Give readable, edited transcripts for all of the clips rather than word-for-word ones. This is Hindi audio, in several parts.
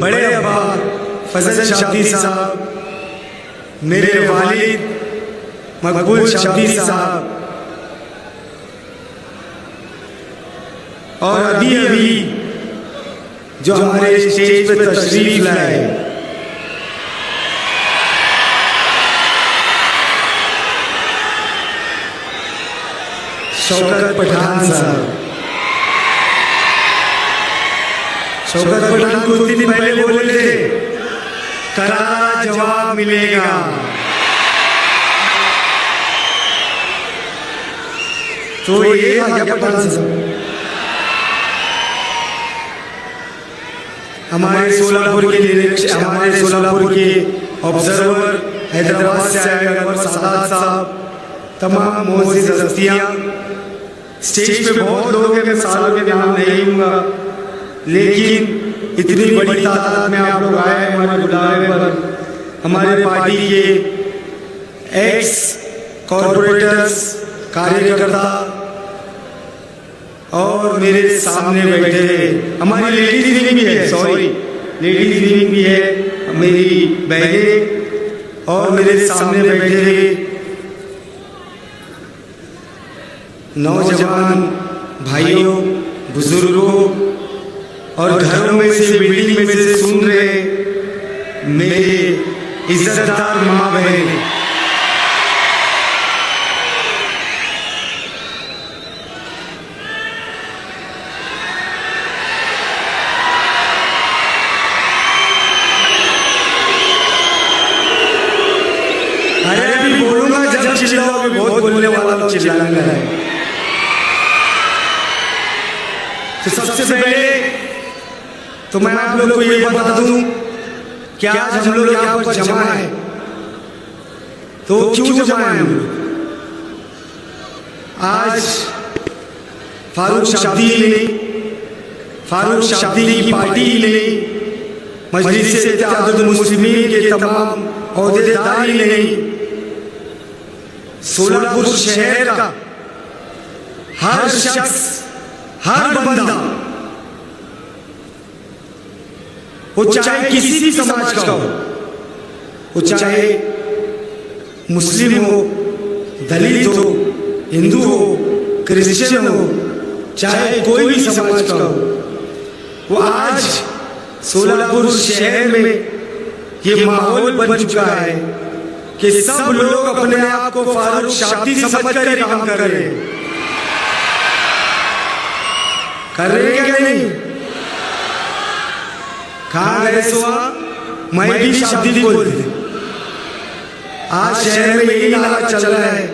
बड़े अब्बा फजल शाब्दी साहब, मेरे वालिद मकबूल शाब्दी साहब, और अभी जो हमारे स्टेज पे तशरीफ लाए शौकत पठान साहब। शौकत पठान कुछ दिन पहले बोले थे करारा जवाब मिलेगा। तो ये आ गया पठान साहब। हमारे सोलापुर के ऑब्जर्वर हैदराबाद से आए अनवर सादात साहब, तमाम मोअज़्ज़िज़ हस्तियां, स्टेज पे बहुत लोग हैं, मैं सालों के नाम नहीं लूंगा, लेकिन इतनी बड़ी तादाद में आप लोग आए हमारे बुलावे पर। हमारे पार्टी के एक्स कॉर्पोरेटर्स, कार्यकर्ता और मेरे सामने बैठे हमारी लेडीज विंग भी है, लेडीज विंग भी है, मेरी बहनें, और मेरे सामने बैठे नौजवान भाइयों, बुजुर्गों और घरों में से, बिल्डिंग में से सुन रहे मेरे इज्जतदार माँ बहन, अरे अभी बोलूंगा, जब चिल्लाओगे बहुत बोलने वाला चिल्लाना है। तो सबसे पहले तो मैं आप लोगों को ये बता दूं कि आज हम लोग यहाँ पर जमा है, तो क्यों जमा है हम लोग? आज फारूक शाब्दी की पार्टी ने, मजलिस इत्तेहादुल मुस्लिमीन के तमाम ओहदेदार ने, सोलापुर शहर का हर शख्स, हर बंदा, वो चाहे किसी भी समाज का हो, वो चाहे मुस्लिम हो, दलित हो, हिंदू हो, क्रिश्चियन हो, चाहे कोई भी समाज का हो, वो आज सोलापुर शहर में ये माहौल बन चुका है कि सब लोग अपने आप को फारूक शाब्दी समझकर काम कर रहे हैं। कर रहे हैं क्या नहीं? कहाँ गए सुआ? मैं भी शाब्दी बोलते। आज शहर में यही नारा चल रहा है।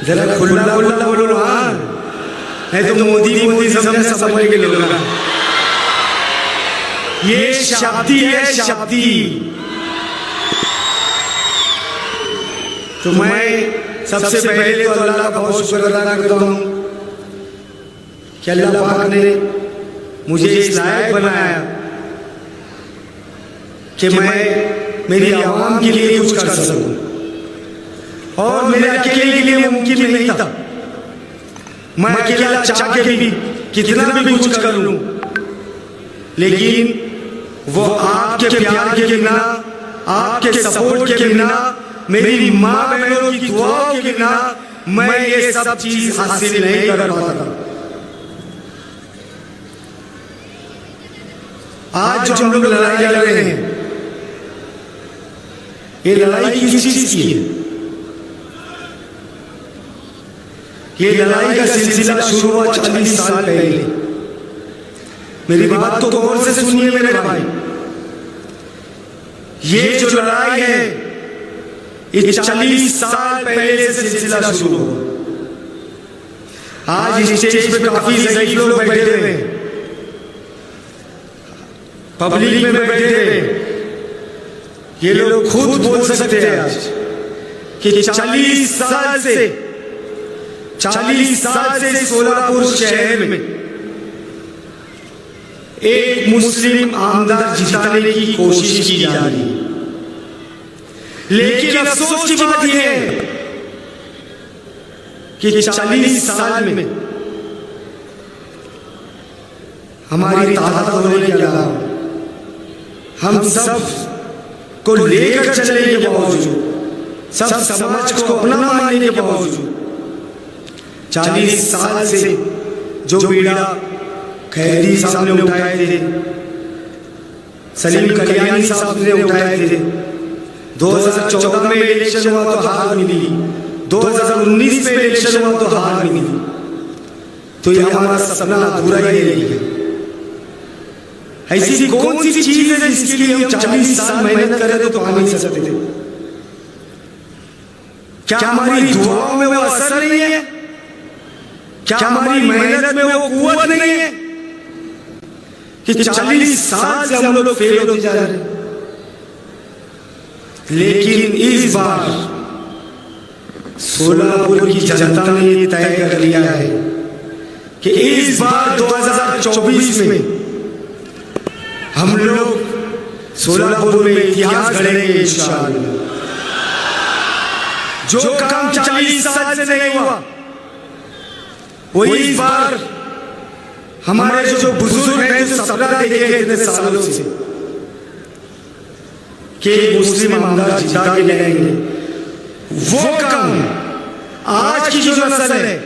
जरा खुला खुला बोलो, हाँ, नहीं तो मोदी समझ के लोग। ये शाब्दी है, शाब्दी। तो मैं सबसे पहले तो अल्लाह का बहुत शुक्र अदा करता हूँ कि अल्लाह पाक ने मुझे इस लायक बनाया कि मैं मेरी आवाम के लिए कुछ कर सकूं, और मेरे अकेले के लिए मुमकिन नहीं था। मैं अकेला चाह के भी कितना भी कुछ कर लूं, लेकिन वो आपके प्यार के बिना, आपके सपोर्ट के बिना, मेरी माँ बहनों की दुआओं के बिना मैं ये सब चीज हासिल नहीं कर पाता। आज जो हम लोग लड़ाई लड़ रहे हैं, ये लड़ाई किस चीज की है? ये लड़ाई का सिलसिला शुरू हुआ 40 साल पहले। मेरी बात तो गौर से सुनिए मेरे भाई, ये जो लड़ाई है ये 40 साल पहले से सिलसिला शुरू हुआ। आज स्टेज पे काफी ज़ईफ़ लोग बैठे हुए, पब्लिक में बैठे हुए, ये लोग खुद बोल सकते हैं आज कि 40 साल से सोलापुर शहर में एक मुस्लिम आमदार जिताने की कोशिश की जा रही है। लेकिन अफसोस की बात यह है कि 40 साल में हमारी ताकत होने के अलावा हम सब को लेकर चलने के बावजूद, सब समाज को अपना मानने के बावजूद 40 साल से जो बीड़ा खैरी साहब ने उठाए थे, सलीम कल्याणी साहब ने उठाए थे, 2014 में इलेक्शन हुआ तो हार मिली, 2019 में इलेक्शन हुआ तो हार मिली, तो ये हमारा सपना अधूरा ही रह गया। ऐसी कौन सी चीज है जिसके लिए हम 40 साल मेहनत कर रहे थे तो पा नहीं सकते थे? क्या हमारी दुआओं में वो असर नहीं है? क्या हमारी मेहनत में वो कुव्वत नहीं है कि 40 साल से हम लोग फेल होते जा रहे हैं? लेकिन इस बार सोलापुर की जनता ने ये तय कर लिया है कि इस बार 2024 में हम लोग सोलापुर में इतिहास गढ़ेंगे इंशाअल्लाह। जो काम 40 साल से नहीं हुआ वो इस बार हमारे जो बुजुर्ग हैं जो सपना देखे हैं इतने सालों से कि मुस्लिम आमदार जिता के लाएंगे, वो काम आज की जो नस्ल है,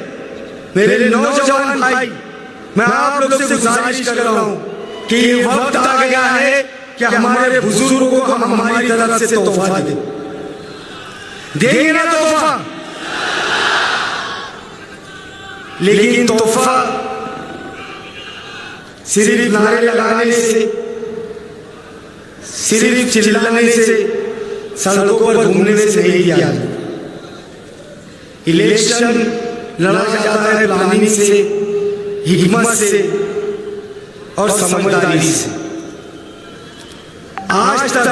मेरे नौजवान भाई, मैं आप लोग से गुजारिश कर रहा हूं कि ये वक्त आ गया है कि हमारे बुजुर्गों को हम हमारी तरफ से तोहफा दें। देंगे ना तोहफा? लेकिन तोहफा सिर्फ नारे लगाने से, सिर्फ चिल्लाने से, सड़कों पर घूमने से नहीं किया जाता। इलेक्शन लड़ा जाता है प्लानिंग से, हिम्मत से और समझदारी से। आज तक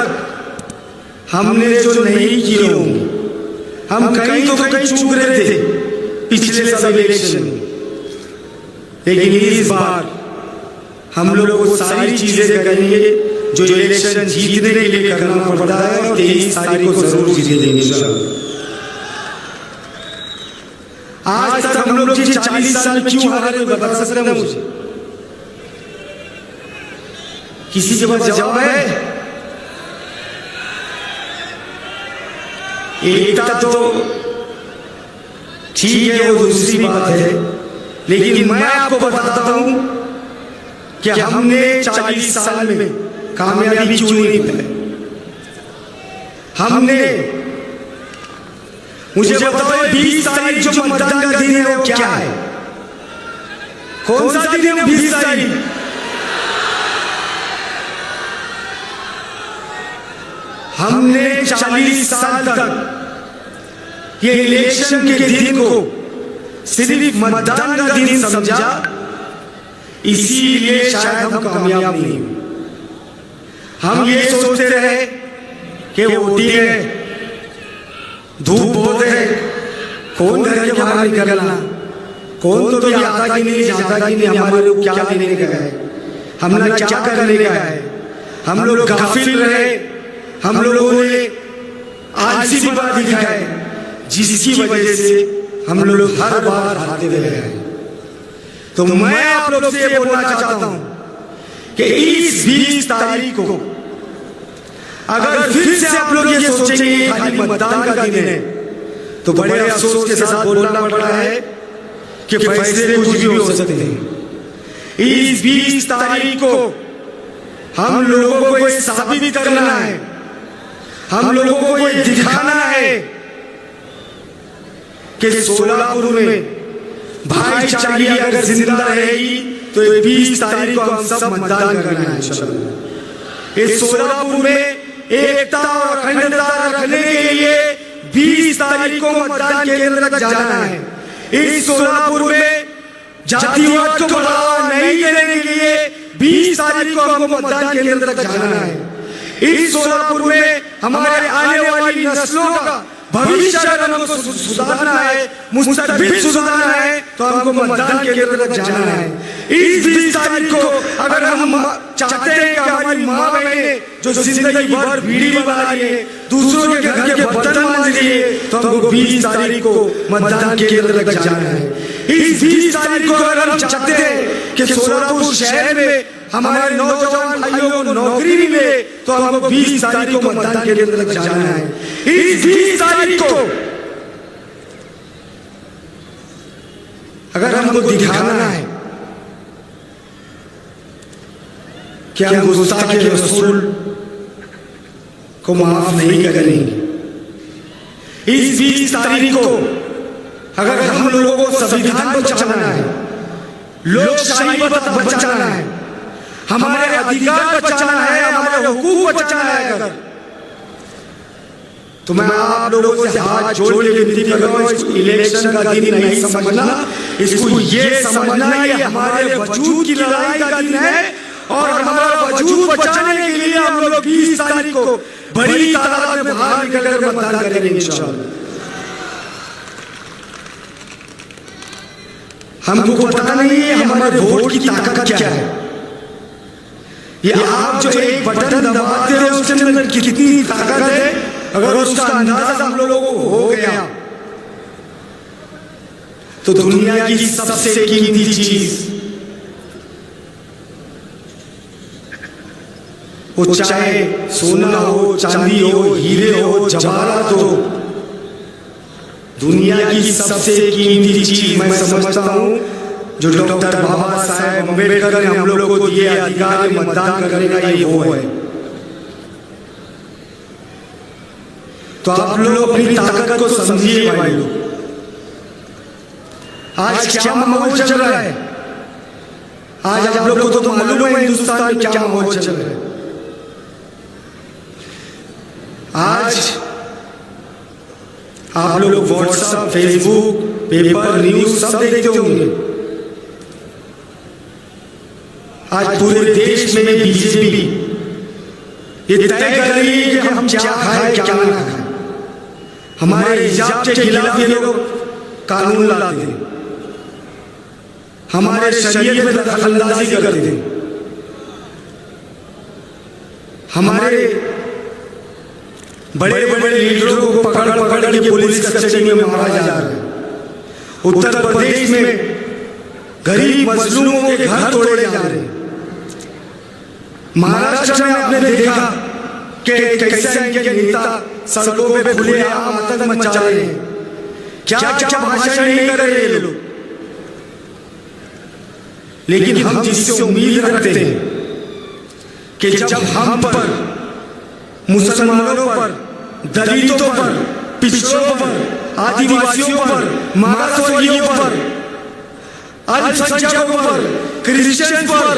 हमने जो नहीं किए होंगे, हम कहीं तो कहीं चूक रहे थे पिछले सब इलेक्शन में, लेकिन इस बार हम लोग वो सारी चीजें करेंगे जो इलेक्शन जीतने के लिए करना पड़ता है, और 23 तारीख को जरूर जीतेंगे। आज तक हम लोग 40 साल क्यों हारे बता सकते हैं मुझे? किसी के पास जवाब है? एकता तो ठीक है, वो दूसरी बात है, लेकिन मैं आपको बताता हूं कि हमने 40 साल में कामयाबी चुनी है। हमने, मुझे बताओ 20 तारीख जो मतदान का दिन है वो क्या है? कौन सा दिन है वो 20 तारीख? हमने 40 साल तक ये इलेक्शन के दिन को सिर्फ मतदान का दिन समझा, इसीलिए शायद हम कामयाब नहीं हुए। हम ये सोचते रहे कि वोटिंग है, धूप बहुत है, कौन घर के बाहर निकलना, कौन तो ये आता कि नहीं जाता कि नहीं, हमारे को क्या लेने का है, हमने क्या करने का है। हम लोग गाफिल रहे, हम लोगों ने आलसी बना दिखाए, जिसकी वजह से हम लोग हर बार हारते रहे हैं। तो मैं आप लोग से बोलना चाहता हूं कि इस 20 तारीख को अगर फिर से आप लोग ये सोचेंगे खाली मतदान का दिन है, तो बड़े अफसोस के साथ बोलना पड़ रहा है कि फैसले कुछ भी हो सकते हैं। इस 20 तारीख को हम लोगों को ये साबित करना है, हम लोगों को ये दिखाना है कि सोलापुर में भाईचारे अगर जिंदा रहेगी तो 20 तारीख को हम सब मतदान करना है इंशाअल्लाह। इस सोलापुर में एकता और अखंडता रखने के लिए 20 तारीख को मतदान केंद्र तक जाना है। इस सोलापुर में जातिवाद को बढ़ावा नहीं देने के लिए 20 तारीख को हमको मतदान केंद्र तक जाना है। इस सोलापुर में हमारे आने वाली नस्लों का भविष्य अगर हमको सुधारना है, मुस्तकबिल सुधारना है, तो हमको मतदान केंद्र तक जाना है। इस 20 तारीख को अगर हम चाहते हैं कि हमारी माँ बहनें जो जिंदगी भर बीड़ी बना रही है, दूसरों के घर के बर्तन मांज रही है, तो हमको 20 तारीख को मतदान केंद्र तक जाना है। इस 20 तारीख को अगर हम चाहते हैं कि सोलापुर शहर में हमारे नौजवान भाइयों को नौकरी मिले, तो हमको 20 तारीख को मतदान केंद्र तक जाना है। इस 20 तारीख को अगर हमको दिखाना है कि हम गुस्ताखी रसूल को माफ नहीं करेंगे, इस 20 तारीख को अगर हम लोगों को संविधान बचाना है, लोकशाही बचाना है, हमारे अधिकार बचाना है, हमारे हुकूक बचाना है, अगर तो मैं आप लोगों से हाथ जोड़ के विनती कर रहा हूँ, इसको इलेक्शन का दिन नहीं समझना, इसको ये समझना ये हमारे वजूद की लड़ाई का दिन है और हमारा वजूद बचाने के लिए हम लोग 20 तारीख को बड़ी तादाद में बाहर निकलकर मतदान करेंगे इंशाअल्लाह। हमको पता नहीं है हमारे वोट की ताकत क्या है। ये आप जो एक बटन दबाते हैं उसके अंदर कितनी ताकत है, अगर उसका अंदाजा हम लोगों को हो गया तो दुनिया की सबसे कीमती चीज, वो चाहे सोना हो, चांदी हो, हीरे हो, जवाहरात हो, दुनिया की सबसे कीमती चीज मैं समझता हूं जो डॉक्टर बाबा साहेब अम्बेडकर ने हम लोगों को दिए अधिकार मतदान करने का, ये वो है। तो आप लोग अपनी ताकत को समझिए भाई लोग। आज क्या माहौल चल रहा है, आज आप लोगों को तो मालूम है हिंदुस्तान में क्या माहौल चल रहा है। आज आप लोग व्हाट्सएप, फेसबुक, पेपर, न्यूज सब देखते होंगे। आज पूरे देश में बीजेपी ये तय कर रही है कि हम क्या खाएं क्या ना खाएं। हमारे हिजाब के खिलाफ ये लोग कानून लाते हैं, हमारे शरीयत में दखलंदाजी करते हैं, हमारे बड़े बड़े लीडरों को पकड़ के पुलिस कस्टडी में मारा जा रहा है। उत्तर प्रदेश में गरीब मजलूमों के घर तोड़े जा रहे हैं। महाराष्ट्र में आपने देखा कि कैसे इनके नेता सड़कों पे खुले आम आतंक मचा रहे हैं। क्या क्या भाषण नहीं कर रहे ये लोग, लेकिन हम जिससे उम्मीद रखते हैं कि जब हम पर, मुसलमानों पर, दलितों पर, पिछड़ों पर, आदिवासियों पर, मागासवर्गीयों पर, अल्पसंख्यकों पर, क्रिश्चियन पर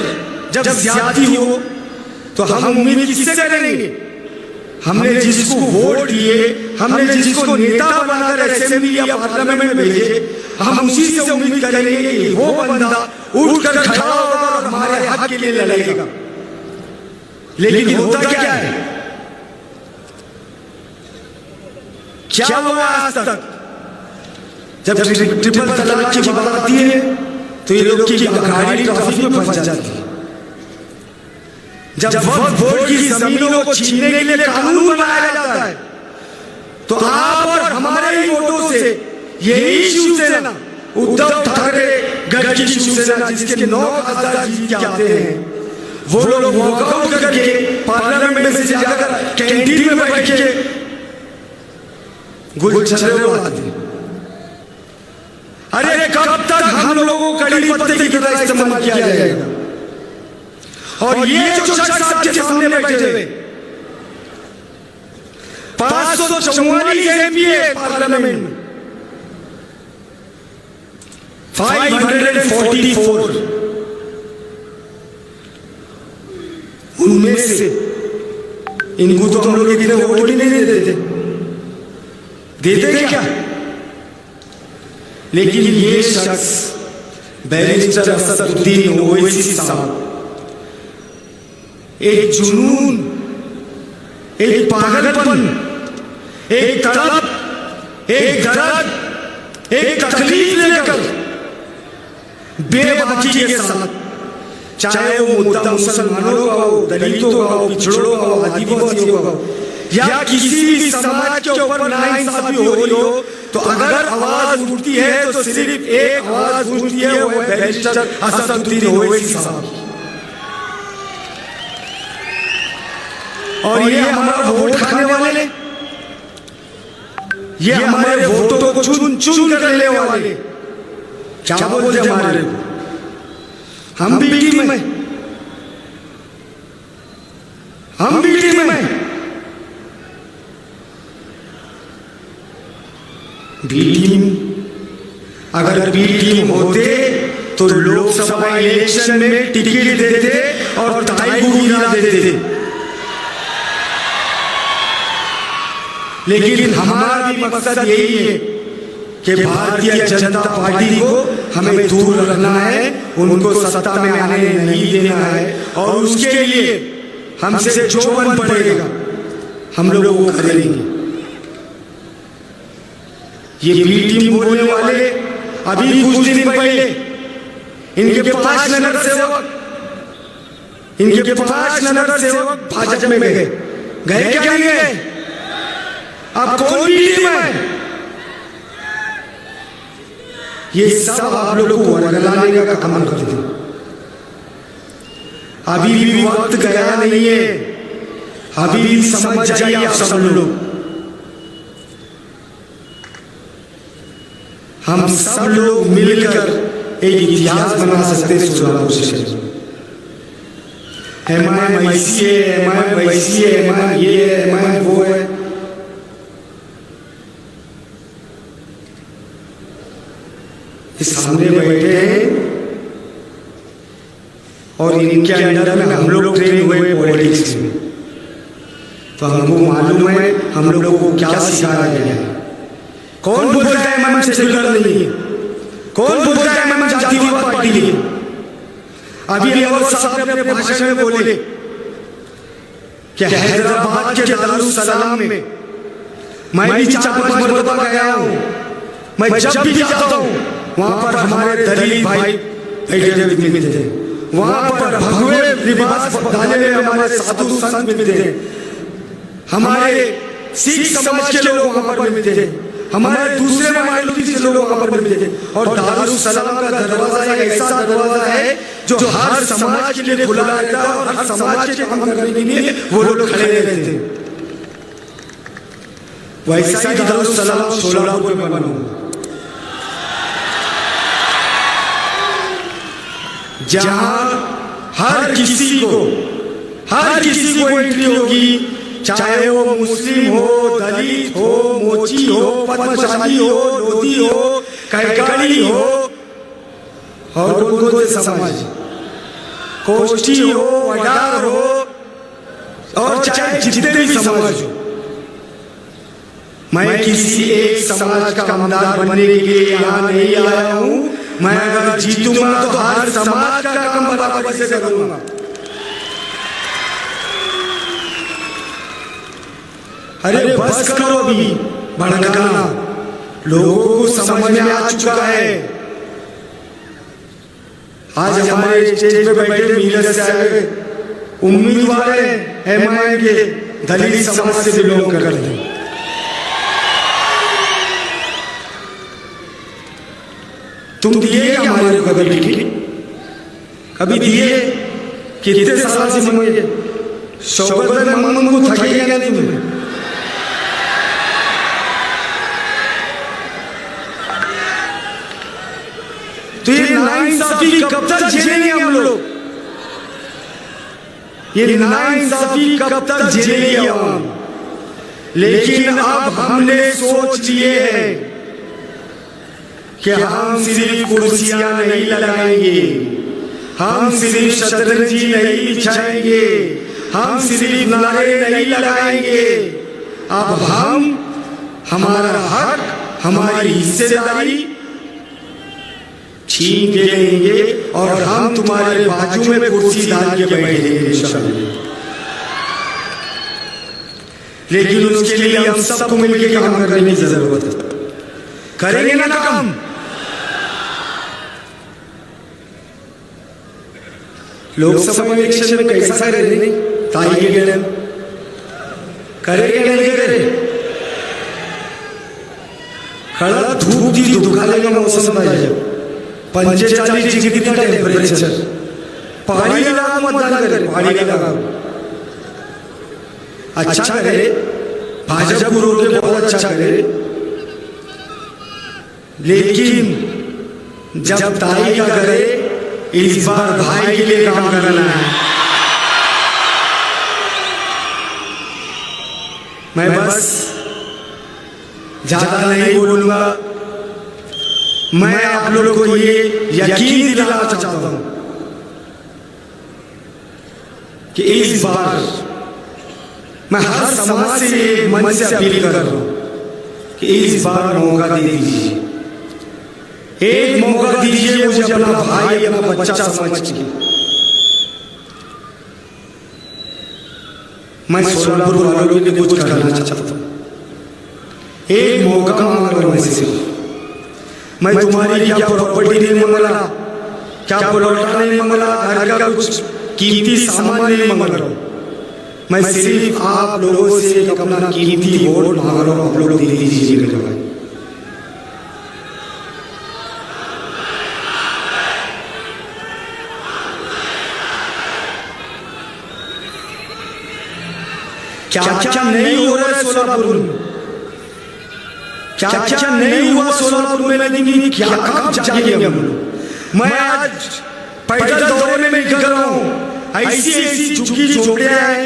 जब ज्यादती हो तो हम उम्मीद किससे करेंगे? हमने जिसको वोट दिए, हमने जिसको नेता बनाकर असेंबली या पार्लियामेंट में भेजे, हम उसी से उम्मीद करेंगे कि वो बंदा उठकर खड़ा होगा और हमारे हक के लिए लड़ेगा। लेकिन होता क्या है, क्या हुआ आज तक? जब ट्रिपल तलाक की बात आती है तो ये लोग की गाड़ी ट्रैफिक में फंस जाती है। जब वक्फ बोर्ड की जमीनों को छीनने के लिए कानून बनाया जाता है तो आप और हमारे ही वोटों से यही शिवसेना, उद्धव ठाकरे गढ़ की शिवसेना जिसके 9 खासदार जीत के आते हैं, वो लोग वॉकआउट करके पार्लियामेंट में से जाकर कैंटीन में बैठ के गुलछर्रे उड़ाते हैं। अरे कब तक हम लोगों को कड़ी पत्ते की तरह इस्तेमाल किया जाएगा? और ये जो शख्स आपके सामने बैठे हुए 544 एमपी है पार्लियामेंट में, 544 उनमें से इनको तो हम लोग इतने वोट ही नहीं देते क्या? लेकिन ये शख्स बैरिस्टर असदुद्दीन ओवैसी साहब एक जुनून, एक पागलपन, एक तड़प, एक दर्द, एक तकलीफ लेकर बेबाकी के साथ चाहे वो मुद्दा मुसलमानों का हो, दलितों का हो, पिछड़ों का हो, आदिवासियों का हो, या किसी भी समाज के ऊपर नाइंसाफी हो रही हो, तो अगर आवाज उठती है तो सिर्फ एक आवाज उठती है, वो है बैरिस्टर असदुद्दीन ओवैसी साहब। और ये हमारा वोट खाने वाले, ये हमारे वोटों को चुन चुन कर लेने वाले, क्या बोलते हैं हमारे को? हम भी टीम में, हम भी टीम में, बी टीम। अगर बी टीम होते तो लोकसभा इलेक्शन में टिकट देते और ताई गिरा देते, लेकिन हमारा भी मकसद यही है कि भारतीय जनता पार्टी को हमें दूर रखना है, उनको सत्ता में आने नहीं देना है, और उसके लिए हमसे जो बन पड़ेगा हम लोग वो करेंगे। ये बी टीम बोलने वाले अभी कुछ दिन पहले इनके 5 नगर सेवक, इनके 5 नगर सेवक भाजपा में गए, गए क्या नहीं गए? अब कौन बी टीम है? ये सब आप लोग को वर्गलाने का काम करते थे। अभी भी वक्त गया नहीं है, अभी भी समझ जाइए आप सब लोग। हम सब लोग मिलकर एक इतिहास बना सकते हैं। सुधार कोशिश एमआईएम ऐसी है, एमआईएम वैसी है, एमआईएम ये है, एमआईएम वो है। सामने बैठे हैं और इनके अंडर में हम लोग ट्रेन हुए पॉलिटिक्स में, तो हमको मालूम है हम लोगों को क्या सिखाया गया है। कौन बोलता है एमआईएम सेक्युलर नहीं है? कौन बोलता है एमआईएम जातिवाद पार्टी है? अभी अनवर साहब ने अपने भाषण में बोले कि हैदराबाद के दारुसलाम में मैं भी 4-5 मरतबा गया हूं, मैं जब भी जाता हूं वहां पर हमारे दलित भाई बैठे मिलते थे, वहां पर भगवे लिबास डाले हुए हमारे साधु संत मिलते थे, हमारे सिख समाज के लोग वहां पर मिलते थे, हमारे दूसरे माइनॉरिटी के लोग वहां पर मिलते थे। और दारुसलाम का दरवाजा एक ऐसा दरवाजा है जो हर समाज के लिए खुला रहता है और हर समाज के काम करने के लिए वो लोग खड़े रहते थे। वैसा ही दारुसलाम सोलापुर में बना, जहां हर किसी को एंट्री होगी, चाहे वो मुस्लिम हो, दलित हो, मोची हो, पद्मशाली हो, लोधी हो, कैकाड़ी हो, और कौन से समाज, कोष्ठी हो, वडार हो, और चाहे जितने भी समाज हो। मैं किसी एक समाज का कामदार बनने के लिए यहाँ नहीं आया हूँ। मैं अगर जीतूंगा तो हर समाज का काम बराबर से करूंगा। अरे बस करो अभी भड़काना, लोगों को समझ में आ चुका है। आज हमारे स्टेज पे बैठे मीरत साहब उम्मीदवार हैं एमआईएम के, दलित समाज से बिलोंग करते हैं। तुम दिए क्या हमारे को कभी टिकट? कभी दिए? कितने साल से मांगे? शौकत में मांग को थकेगा नहीं तुम्हें? तो ये नाइंसाफी कब तक झेलेंगे हम लोग? ये नाइंसाफी कब तक झेलेंगे हम? लेकिन अब हमने सोच लिए हैं कि हम सिर्फ कुर्सियां नहीं लगाएंगे, हम सिर्फ शतरंजी नहीं बिछाएंगे, हम सिर्फ नारे नहीं लगाएंगे। अब हम हमारा हक, हमारी हिस्सेदारी छीन के लेंगे और हम तुम्हारे बाजू में कुर्सी डाल के बैठेंगे इंशाअल्लाह। लेकिन उसके लिए हम सबको मिलकर काम करने की जरूरत है। करेंगे ना काम? लोकसभा इलेक्शन में कैसा करे नहीं ताई के गेले करे के नहीं करे खड़ा धूप दी दुखाले का मौसम पाहिजे 45 डिग्री का टेम्परेचर पहाड़ी लगा मतदान करे पहाड़ी लगा अच्छा करे भाजपा को रोक के बहुत अच्छा करे लेकिन जब ताई का करे इस बार भाई के लिए काम करना है। मैं बस ज्यादा नहीं बोलूंगा, मैं आप लोगों को ये यकीन दिलाना चाहता हूं कि इस बार मैं हर समाज से मन से अपील कर रहा हूं कि इस बार मौका दे दीजिए, एक मौका दीजिए मुझे अपना भाई अपना बच्चा समझ के। मैं सोलापुर वालों के लिए कुछ करना चाहता हूं, एक मौका मांग रहा हूं मुझसे। मैं तुम्हारी क्या प्रॉपर्टी नहीं मांग रहा, क्या प्लॉट नहीं मांग रहा, घर का कुछ कीमती सामान नहीं मांग रहा हूं, मैं सिर्फ आप लोगों से एक अपना कीमती वोट मांग रहा हूं। आप लोग दे दीजिए मेरे भाई। क्या क्या नहीं हो रहा है सोलापुर में, क्या क्या नहीं हुआ सोलापुर में, लेकिन क्या कब जाएंगे हम लोग। मैं आज पैदल दौरे में निकल रहा हूं, ऐसी ऐसी झुकी झोपड़ियां हैं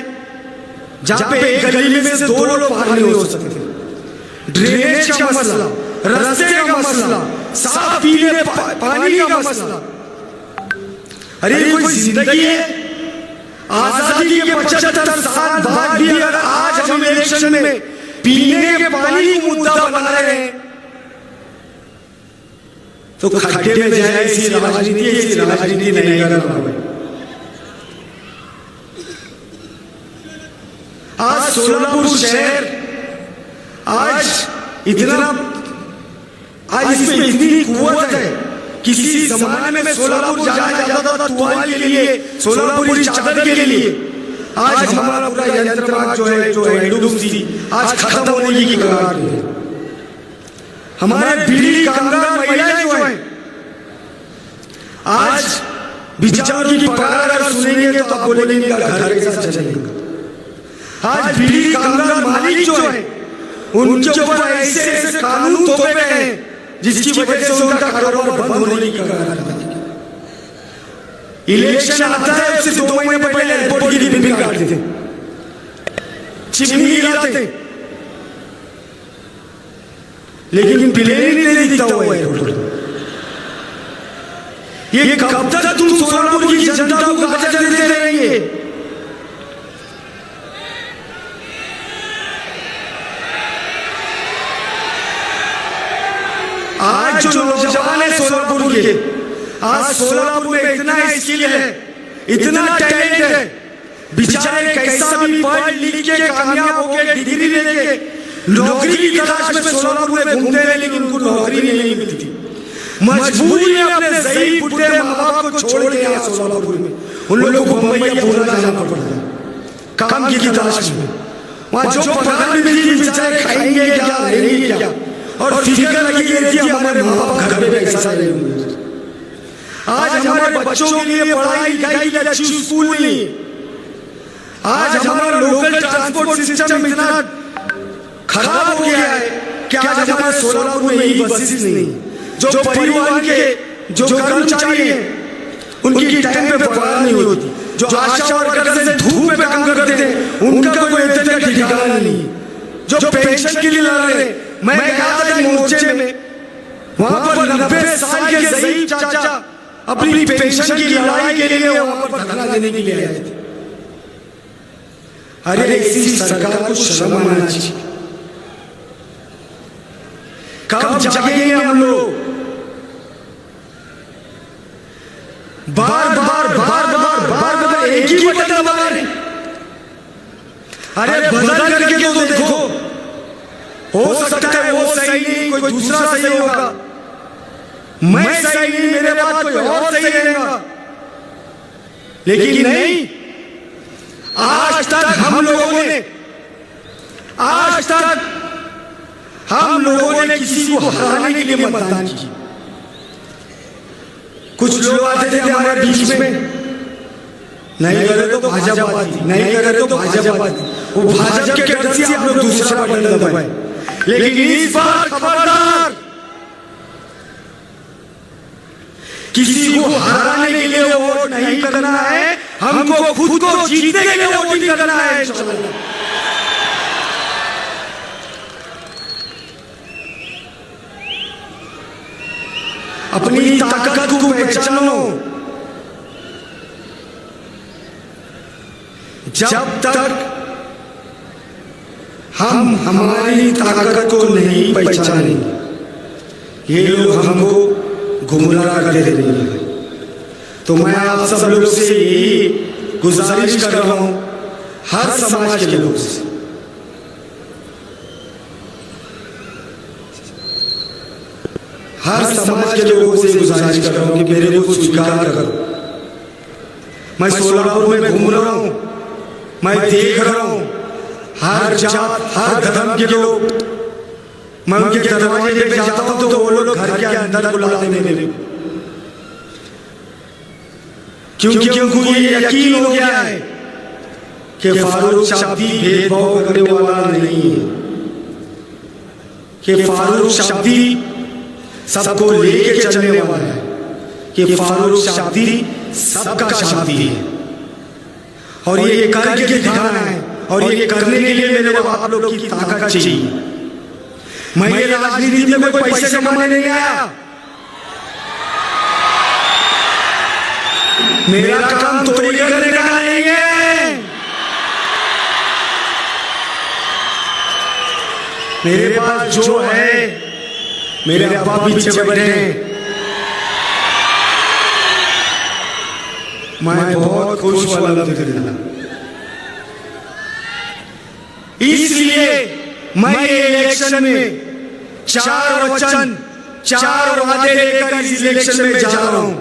जहां पे एक गली में से 2 लोग पार नहीं हो सकते। ड्रेनेज का मसला, रास्ते का मसला, साफ पीने पानी का मसला। अरे कोई जिंदगी है? आजादी के 75 साल बाद भी अगर आज हम इलेक्शन में पीने के पानी को मुद्दा बना रहे हैं तो खड्डे में जाए ऐसी राजनीति नहीं कर रहा। आज सोलापुर शहर आज इतना, आज इसमें इतनी कुव्वत है, किसी जमाने में सोलापुर जाया जाता था तुआल के लिए, सोलापुरी चादर के लिए। आज हमारा पूरा यंत्रमाग जो है हैंडलूम थी, आज खत्म होने की कगार है। हमारे बीड़ी कामगार महिलाएं जो हैं आज बिचारों की पगार अगर सुनेंगे तो आप बोलेंगे इनका घर कैसा चलेगा। आज बीड़ी कामगार मालिक जो है उनके ऊपर ऐसे ऐसे कानून थोपे गए हैं जिसकी वजह से उनका कारोबार बंद होने की कगार है। इलेक्शन आता है उससे 2 महीने पहले एयरपोर्ट की रिबन काट देते, चिमनी गिराते, लेकिन प्लेन नहीं दिखता हुआ एयरपोर्ट। ये कब तक तुम सोलापुर की जनता को गाजर देते रहेंगे? आज जो नौजवान है सोलापुर के, आज सोलापुर में इतना स्किल है, इतना टैलेंट है, बेचारे कैसा भी पढ़ लिख के कामयाब होके डिग्री लेके नौकरी की तलाश में सोलापुर में घूमते हैं, लेकिन उनको नौकरी नहीं मिलती। मजबूरी में अपने ज़ईफ़ बुढ़े माँ बाप को छोड़ के यहाँ सोलापुर में उन लोगों को मुंबई पूरा जाना पड़ता है काम की तलाश में। वहाँ जो पगार मिलती बेचारे खाएंगे क्या, रहेंगे क्या, और फिक्र लगी रहती है हमारे माँ बाप घर में कैसा रहेंगे। आज हमारे बच्चों के लिए पढ़ाई लिखाई के अच्छी स्कूल नहीं, आज हमारा लोकल ट्रांसपोर्ट सिस्टम इतना खराब हो गया है कि आज हमारे सोलापुर में ही बसेस नहीं। जो परिवहन के जो कर्मचारी हैं उनकी टाइम पे पगार नहीं होती, जो आशा वर्कर धूप में काम करते हैं उनका कोई वेतन का ठिकाना नहीं, जो पेंशन के लिए लड़ रहे हैं। मैं गया था मोर्चे में, वहां पर 90 साल के ज़ईफ़ चाचा अपनी पेंशन की लड़ाई के लिए वहां पर धरना देने के लिए आए थे। अरे ऐसी सरकार को शर्म आना चाहिए। कब जागेंगे हम लोग? बार बार बार बार बार बार एक ही बटन दबा रहे। अरे बदल करके तो देखो, हो सकता है वो सही नहीं, कोई दूसरा सही होगा, मैं सही नहीं, मेरे बाद कोई और सही रहेगा, लेकिन नहीं, आज तक हम लोगों ने किसी को हराने के लिए मतदान किया। कुछ लोग आते थे हमारे बीच में, नहीं करे तो भाजपा थी, नहीं करे तो भाजपा थी, वो भाजपा के डर से आप लोग दूसरा बटन दबाए। लेकिन इस बार खबरदार, किसी को हराने के लिए वोट नहीं करना है, हमको खुद को जीतने के लिए वोटिंग करना है। अपनी ताकत को पहचानो। जब तक हम हमारी ताकत को नहीं पहचानेंगे, ये लोग हमको गुमराह करते रहेंगे। तो मैं आप सब लोग से यही गुजारिश कर रहा हूं, हर समाज के लोग से, हर समाज के लोगों से गुजारिश कर रहा हूं कि मेरे को स्वीकार करो। मैं सोलापुर में घूम रहा हूं, मैं देख रहा हूं हर जात हर धर्म के लोग, मैं उनके दरवाजे पे जाता हूं तो वो लोग घर के अंदर बुलाते हैं मेरे को, क्योंकि उनको ये यकीन हो गया है कि फारूक शाब्दी भेदभाव करने वाला नहीं है, कि फारूक शाब्दी सबको लेके चलने वाला है, कि फारूक शाब्दी सबका शाब्दी है। और ये करके दिखाना है, और ये करने के लिए मेरे को आप लोग की ताकत चाहिए। मैं ये राजनीति में कोई पैसे कमाने नहीं आया, मेरा काम तोड़ी करने का नहीं है। मेरे पास जो है, मेरे अब्बा पीछे बैठे हैं, मैं बहुत खुश हूं अल्हम्दुलिल्लाह। इसलिए मैं ये इलेक्शन में 4 वचन 4 वादे लेकर इस इलेक्शन में जा रहा हूं,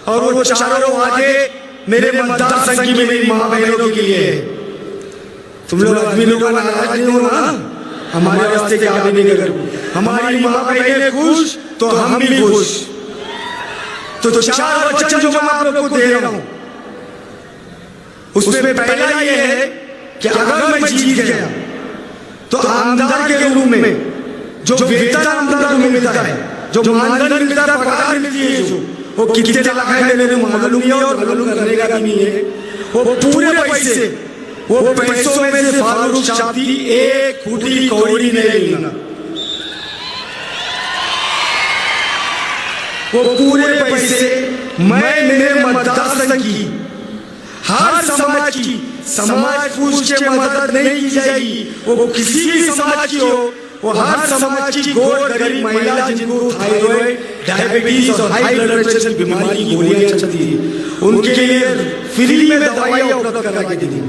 और वो 4 वादे मेरे मतदार संघ की मेरी मां बहनों के लिए है। तुम लोग आदमी लोग नाराज नहीं हो ना, हमारे वास्ते क्या भी नहीं कर, हमारी मां बहनें खुश तो हम भी खुश। तो 4 वचन जो मैं आप लोगों को दे रहा हूं, उसमें पहला ये है कि अगर मैं जीत गया तो आमदार के रूप में जो वेतन आमदार को मिलता है, जो मानधन मिलता है, पगार मिलती है, जो वो कितने लाख है मेरे मालूम नहीं है और मालूम करने का भी नहीं है। वो पूरे पैसे, वो पैसों में से फारूक शाब्दी एक फूटी कौड़ी नहीं लेना, वो पूरे पैसे मैं मेरे मतदार संघ की हर समाज की, समाज पूछ के मदद नहीं की जाएगी, वो किसी भी समाज की हो, वो हर समाज की गोर गरीब महिला जिनको थायराइड, डायबिटीज और हाई ब्लड प्रेशर की बीमारी की गोलियां चलती है, उनके लिए फ्री में दवाइयां उपलब्ध करा के देंगे।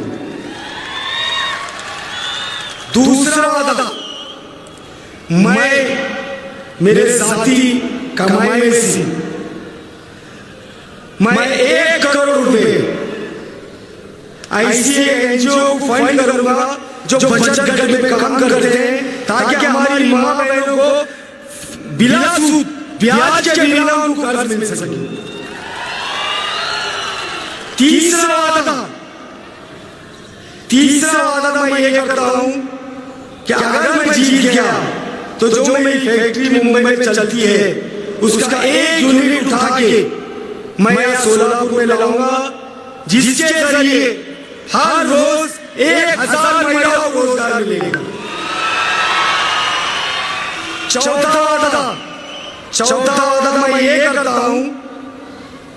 दूसरा वादा, मैं मेरे साथी कमाई में से मैं 1 करोड़ रुपए ऐसी एनजीओ फंड करूंगा जो बचत गट में काम करते हैं, ताकि हमारी मां बहनों को बिना सूद ब्याज के बिना उनको कर्ज मिल सके। तीसरा वादा मैं ये करता हूं कि अगर मैं जीत गया तो जो मेरी फैक्ट्री मुंबई में चलती है उसका 1 यूनिट उठा के मैं यहाँ सोलापुर में लगाऊंगा, जिसके जरिए हर रोज 1000 महिलाओं को रोजगार मिलेगा। चौथा वादा मैं ये करता हूं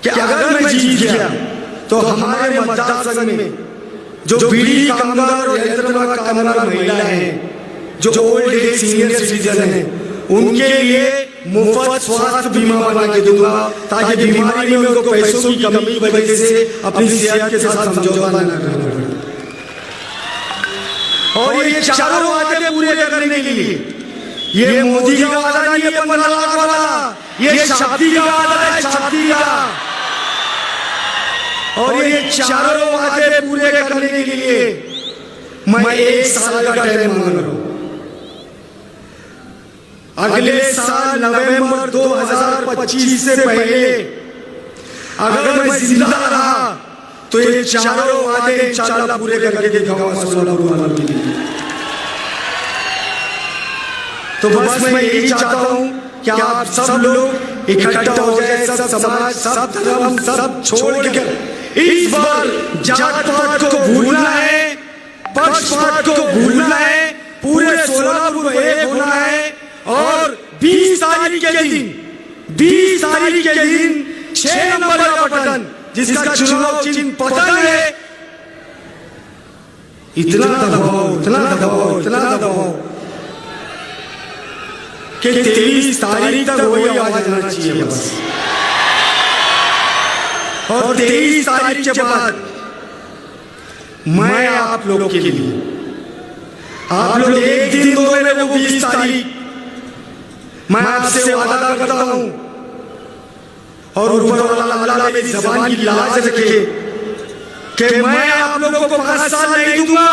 कि अगर मैं जीत गया तो हमारे मतदार संघ में जो बीड़ी कामगार और यंत्रमाग कामगार महिलाएं हैं, जो ओल्ड एज सीनियर सिटीजन हैं, उनके लिए मुफ्त स्वास्थ्य बीमा बना के दूंगा, ताकि बीमारी में उनको पैसों की कमी की वजह से अपनी सेहत के साथ समझौता न करना पड़े। और ये 4 वादे पूरे करने के लिए, ये मोदी का वादा नहीं है 15 लाख वाला, ये शाब्दी का वादा है, शाब्दी का। और ये चारों वादे पूरे करने के लिए मैं 1 साल का टाइम मांग रहा हूं। अगले साल नवंबर 2025 से पहले अगर मैं जिंदा रहा तो ये चारों वादे इंशाअल्लाह पूरे करके दिखाऊंगा सोलापुर वालों के लिए। तो बस मैं यही चाहता हूं कि आप सब लोग इकट्ठा हो जाए, सब समाज, सब धर्म, सब छोड़कर इस बार जात पात को भूलना है, पक्षपात को भूलना है, पूरे सोलापुर को एक होना है। और 20 तारीख के दिन 6 नंबर का बटन जिसका चुनाव चिन्ह पतंग है, इतना दबाओ कि 23 तारीख तक वही आवाज आना चाहिए बस। और 23 तारीख के बाद मैं आप लोग के लिए, आप लोग एक दिन दो मेरे को 20 तारीख, मैं आपसे वादा करता हूं और ऊपर वाला अल्लाह मेरी ज़बान की लाज रखे कि मैं आप लोगों को 5 साल नहीं दूंगा,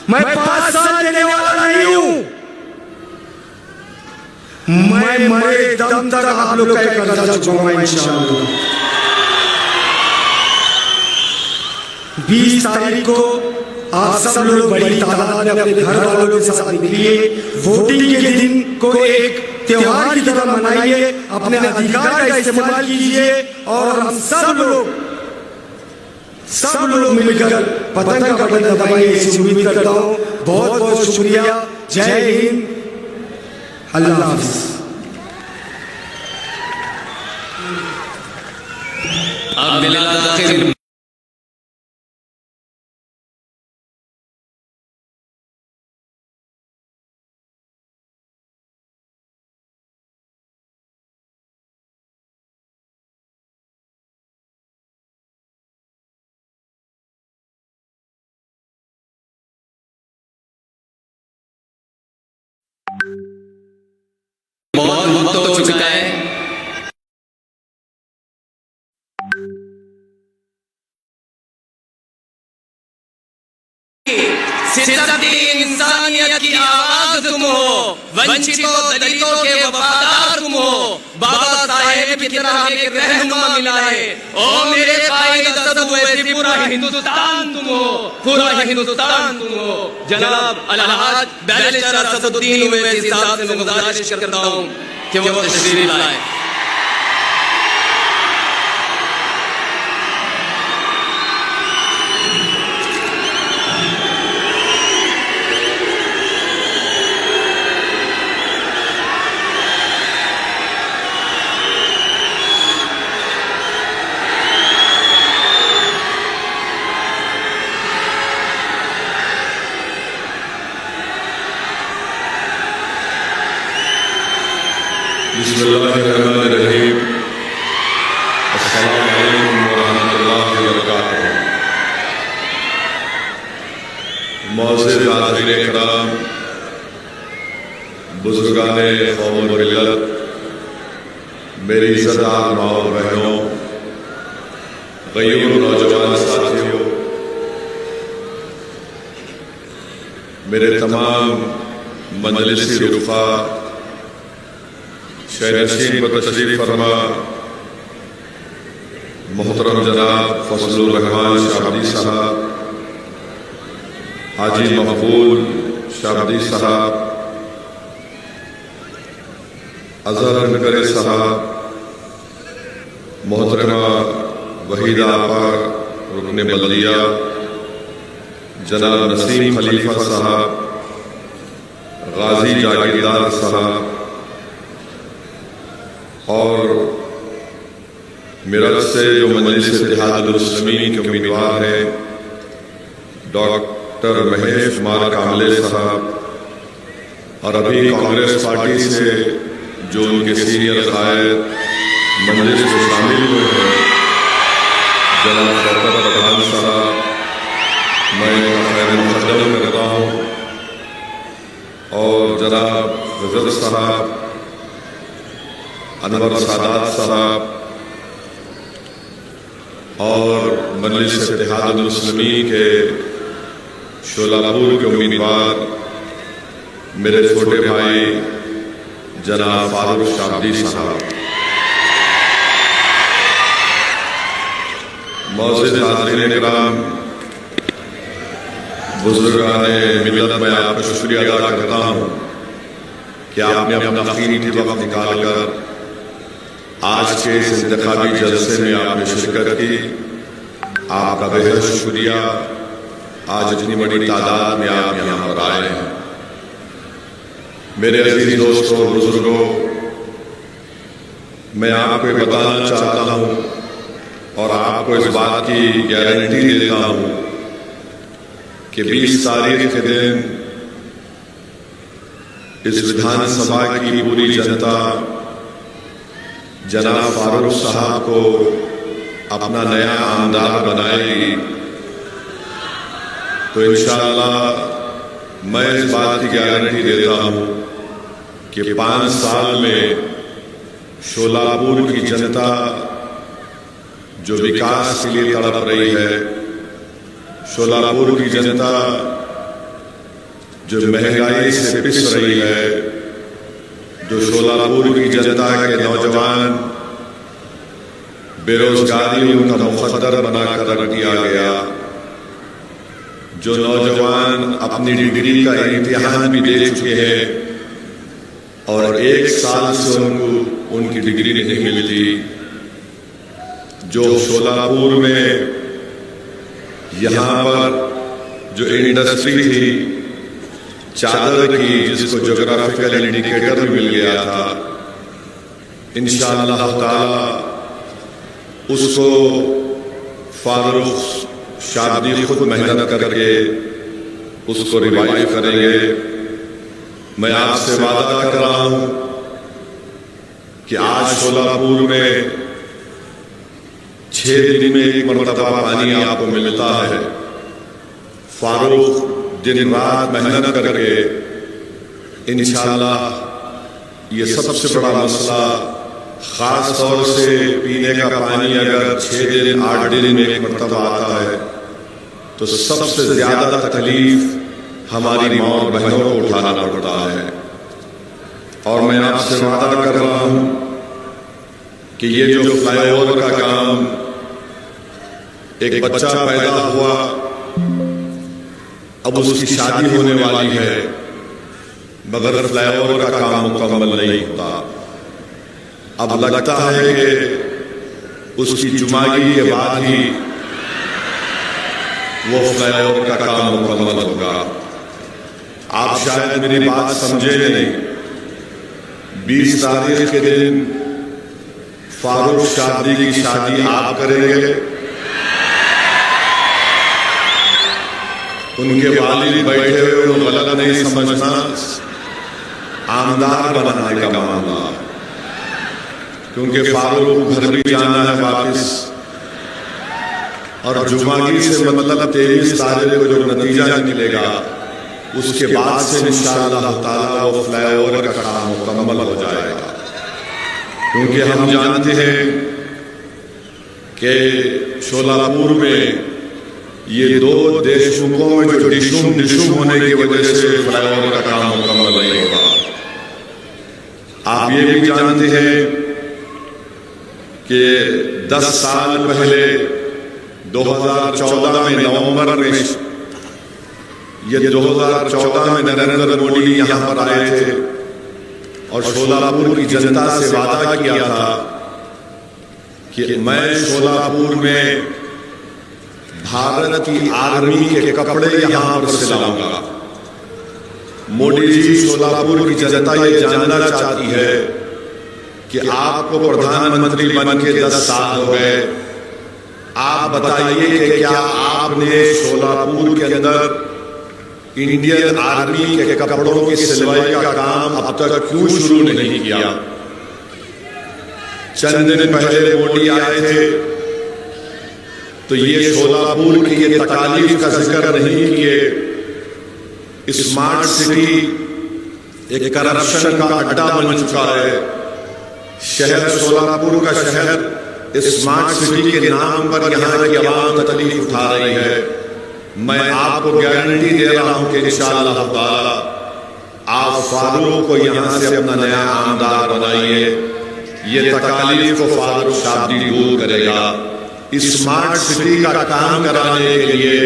मैं 5 साल देने वाला नहीं हूं। मैं मरे दम तक आप लोग का कर्जा चुकाऊंगा इंशाअल्लाह। 20 तारीख को आप सब लोग बड़ी तादाद में अपने घर वालों के साथ निकलिए, वोटिंग के दिन को एक त्योहार की तरह मनाइए, अपने अधिकार का इस्तेमाल कीजिए और हम सब लोग मिलकर पतंग का बटन दबाएंगे, ऐसी उम्मीद करता हूं। बहुत बहुत शुक्रिया। जय हिंद, अल्लाह हाफिज। बहुत वक्त हो चुका है। सिद्दत इंसानियत की आवाज तुम हो, वंचितों दलितों के वफादार तुम हो। बाबा साहेब की तरह एक रहनुमा मिला है। ओ मेरे कायद असद वैसे पूरा हिंदुस्तान तुम हो, पूरा हिंदुस्तान तुम हो। जनाब अलहाज बैरिस्टर असदुद्दीन ओवैसी साहब से मैं गुजारिश करता हूँ कि वो तशरीफ लाए। बिस्मिल्लाहिर्रहमानिर्रहीम। अस्सलामु अलैकुम वरहमतुल्लाहि वबरकातुहू। मौज़ूद हाज़िरीन किराम, बुज़ुर्गाने क़ौम व मिल्लत, मेरी इज़्ज़तदार माँ और बहनों, गयूर नौजवान साथियों, मेरे तमाम मजलिसी रुफ़ा, शहनशीन पर तशरीफ फरमा मोहतरम जनाब फजलुर रहमान शाबदी साहब, हाजी मकबूल शाबदी साहब, अज़हर नगरी साहब, मोहतरमा वहीदा आपा रुकने बल्दिया, जनाब नसीम खलीफा साहब, गाजी जागीरदार साहब और मेरठ से जो मजलिस इत्तेहादुल मुस्लिमीन के उम्मीदवार हैं डॉक्टर महेश कुमार कामले साहब और अभी कांग्रेस पार्टी से जो उनके सीनियर कायद मजलिस में शामिल हुए हैं जनाब डॉक्टर प्रधान साहब, मैं खैर मुक़द्दम करता हूँ और जनाब रज़क साहब, अनवर सादात साहब और मजलिस इत्तेहादुल मुस्लिमीन के शोलापुर के उम्मीदवार मेरे छोटे भाई जनाब फारूक शाब्दी साहब, मौजूद हाज़रीन किराम, बुजुर्गाने मिल्लत, मैं आपका शुक्रिया अदा करता हूँ कि आपने अपना कीमती वक्त निकाल कर आज के इस इंतखाबी जलसे में आपने शिरकत की। आपका बेहद शुक्रिया। आज इतनी बड़ी तादाद में आप यहाँ पर आए हैं। मेरे अजीज दोस्तों और बुजुर्गों, मैं आपको बताना चाहता हूँ और आपको इस बात की गारंटी देता हूँ कि 20 तारीख के दिन इस विधानसभा की पूरी जनता जनाब फारूक साहब को अपना नया आमदार बनाएगी। तो इंशाअल्लाह मैं इस बात की गारंटी देता हूँ कि 5 साल में शोलापुर की जनता जो विकास के लिए तड़प रही है, शोलापुर की जनता जो महंगाई से पिस रही है, जो शोलापुर की जनता के नौजवान बेरोजगारी उनका मुकद्दर बनाकर रख दिया गया, जो नौजवान अपनी डिग्री का इम्तिहान भी दे चुके हैं और 1 साल से उनको उनकी डिग्री नहीं मिलती, जो शोलापुर में यहाँ पर जो इंडस्ट्री थी चादर की, जिसको ज्योग्राफिकल इंडिकेटर भी मिल गया था, इंशाअल्लाह ताला उसको फारूक शाब्दी खुद मेहनत करके उसको रिवाइव करेंगे। मैं आपसे वादा कर रहा हूं कि आज शोलापुर में 6 दिन में 1 मरतबा पानी आपको मिलता है। फारूक दिन रात मेहनत करके इंशाअल्लाह ये सबसे बड़ा मसला, खास तौर से पीने का पानी अगर 6 दिन 8 दिन में 1 मरतबा आता है तो सबसे ज्यादा तकलीफ हमारी माँ और बहनों को उठाना पड़ता है। और मैं आपसे वादा कर रहा हूं कि ये जो फ्लाईओवर का काम, एक बच्चा पैदा हुआ, अब उसकी शादी होने वाली है, मगर फ्लाईओवर का काम मुकम्मल नहीं होता। अब लगता है कि उसकी जुमागी के बाद ही वो फ्लाईओवर का काम मुकम्मल होगा। आप शायद मेरी बात समझे नहीं। 20 तारीख के दिन फारूक शाब्दी की शादी आप करेंगे, उनके वालिद बैठे हुए उनको गलत नहीं समझना, आमदार बनाने का मामला, क्योंकि फारूक घर भी जाना है वापस, और जुमागी से मतलब 23 तारीख को जो नतीजा निकलेगा उसके बाद से इंशाअल्लाह ताला वो फ्लाईओवर का काम मुकम्मल हो जाएगा। क्योंकि हम जानते हैं कि शोलापुर में ये 2 देशों में जो डिशुम होने की वजह से फ्लाईओवर का काम मुकम्मल नहीं होगा। आप ये भी जानते हैं कि 10 साल पहले 2014 में नवंबर में, ये 2014 में नरेंद्र मोदी यहाँ पर आए थे और शोलापुर की जनता से वादा किया था कि मैं शोलापुर में भारत की आर्मी के कपड़े यहाँ पर सिलाऊंगा। मोदी जी, शोलापुर की जनता ये जानना चाहती है कि आपको प्रधानमंत्री बन के 10 साल हो गए, आप बताइए कि क्या आपने शोलापुर के अंदर इंडियन आर्मी के कपड़ों की सिलवाई का काम अब तक क्यों शुरू नहीं किया? चंद दिन पहले मोदी आए थे तो ये शोलापुर की ये तकालीफ का जिक्र नहीं किए। स्मार्ट सिटी एक करप्शन का अड्डा बन चुका है। शहर शोलापुर का शहर स्मार्ट सिटी के नाम पर यहाँ की आवाम तकलीफ उठा रही है। मैं आपको गारंटी दे रहा हूं कि इंशाअल्लाह ताला आप फारूक को यहाँ से अपना नया आमदार बनाइए। ये तकालीफ को फारूक शादी दूर करेगा। इस स्मार्ट सिटी का काम कराने के लिए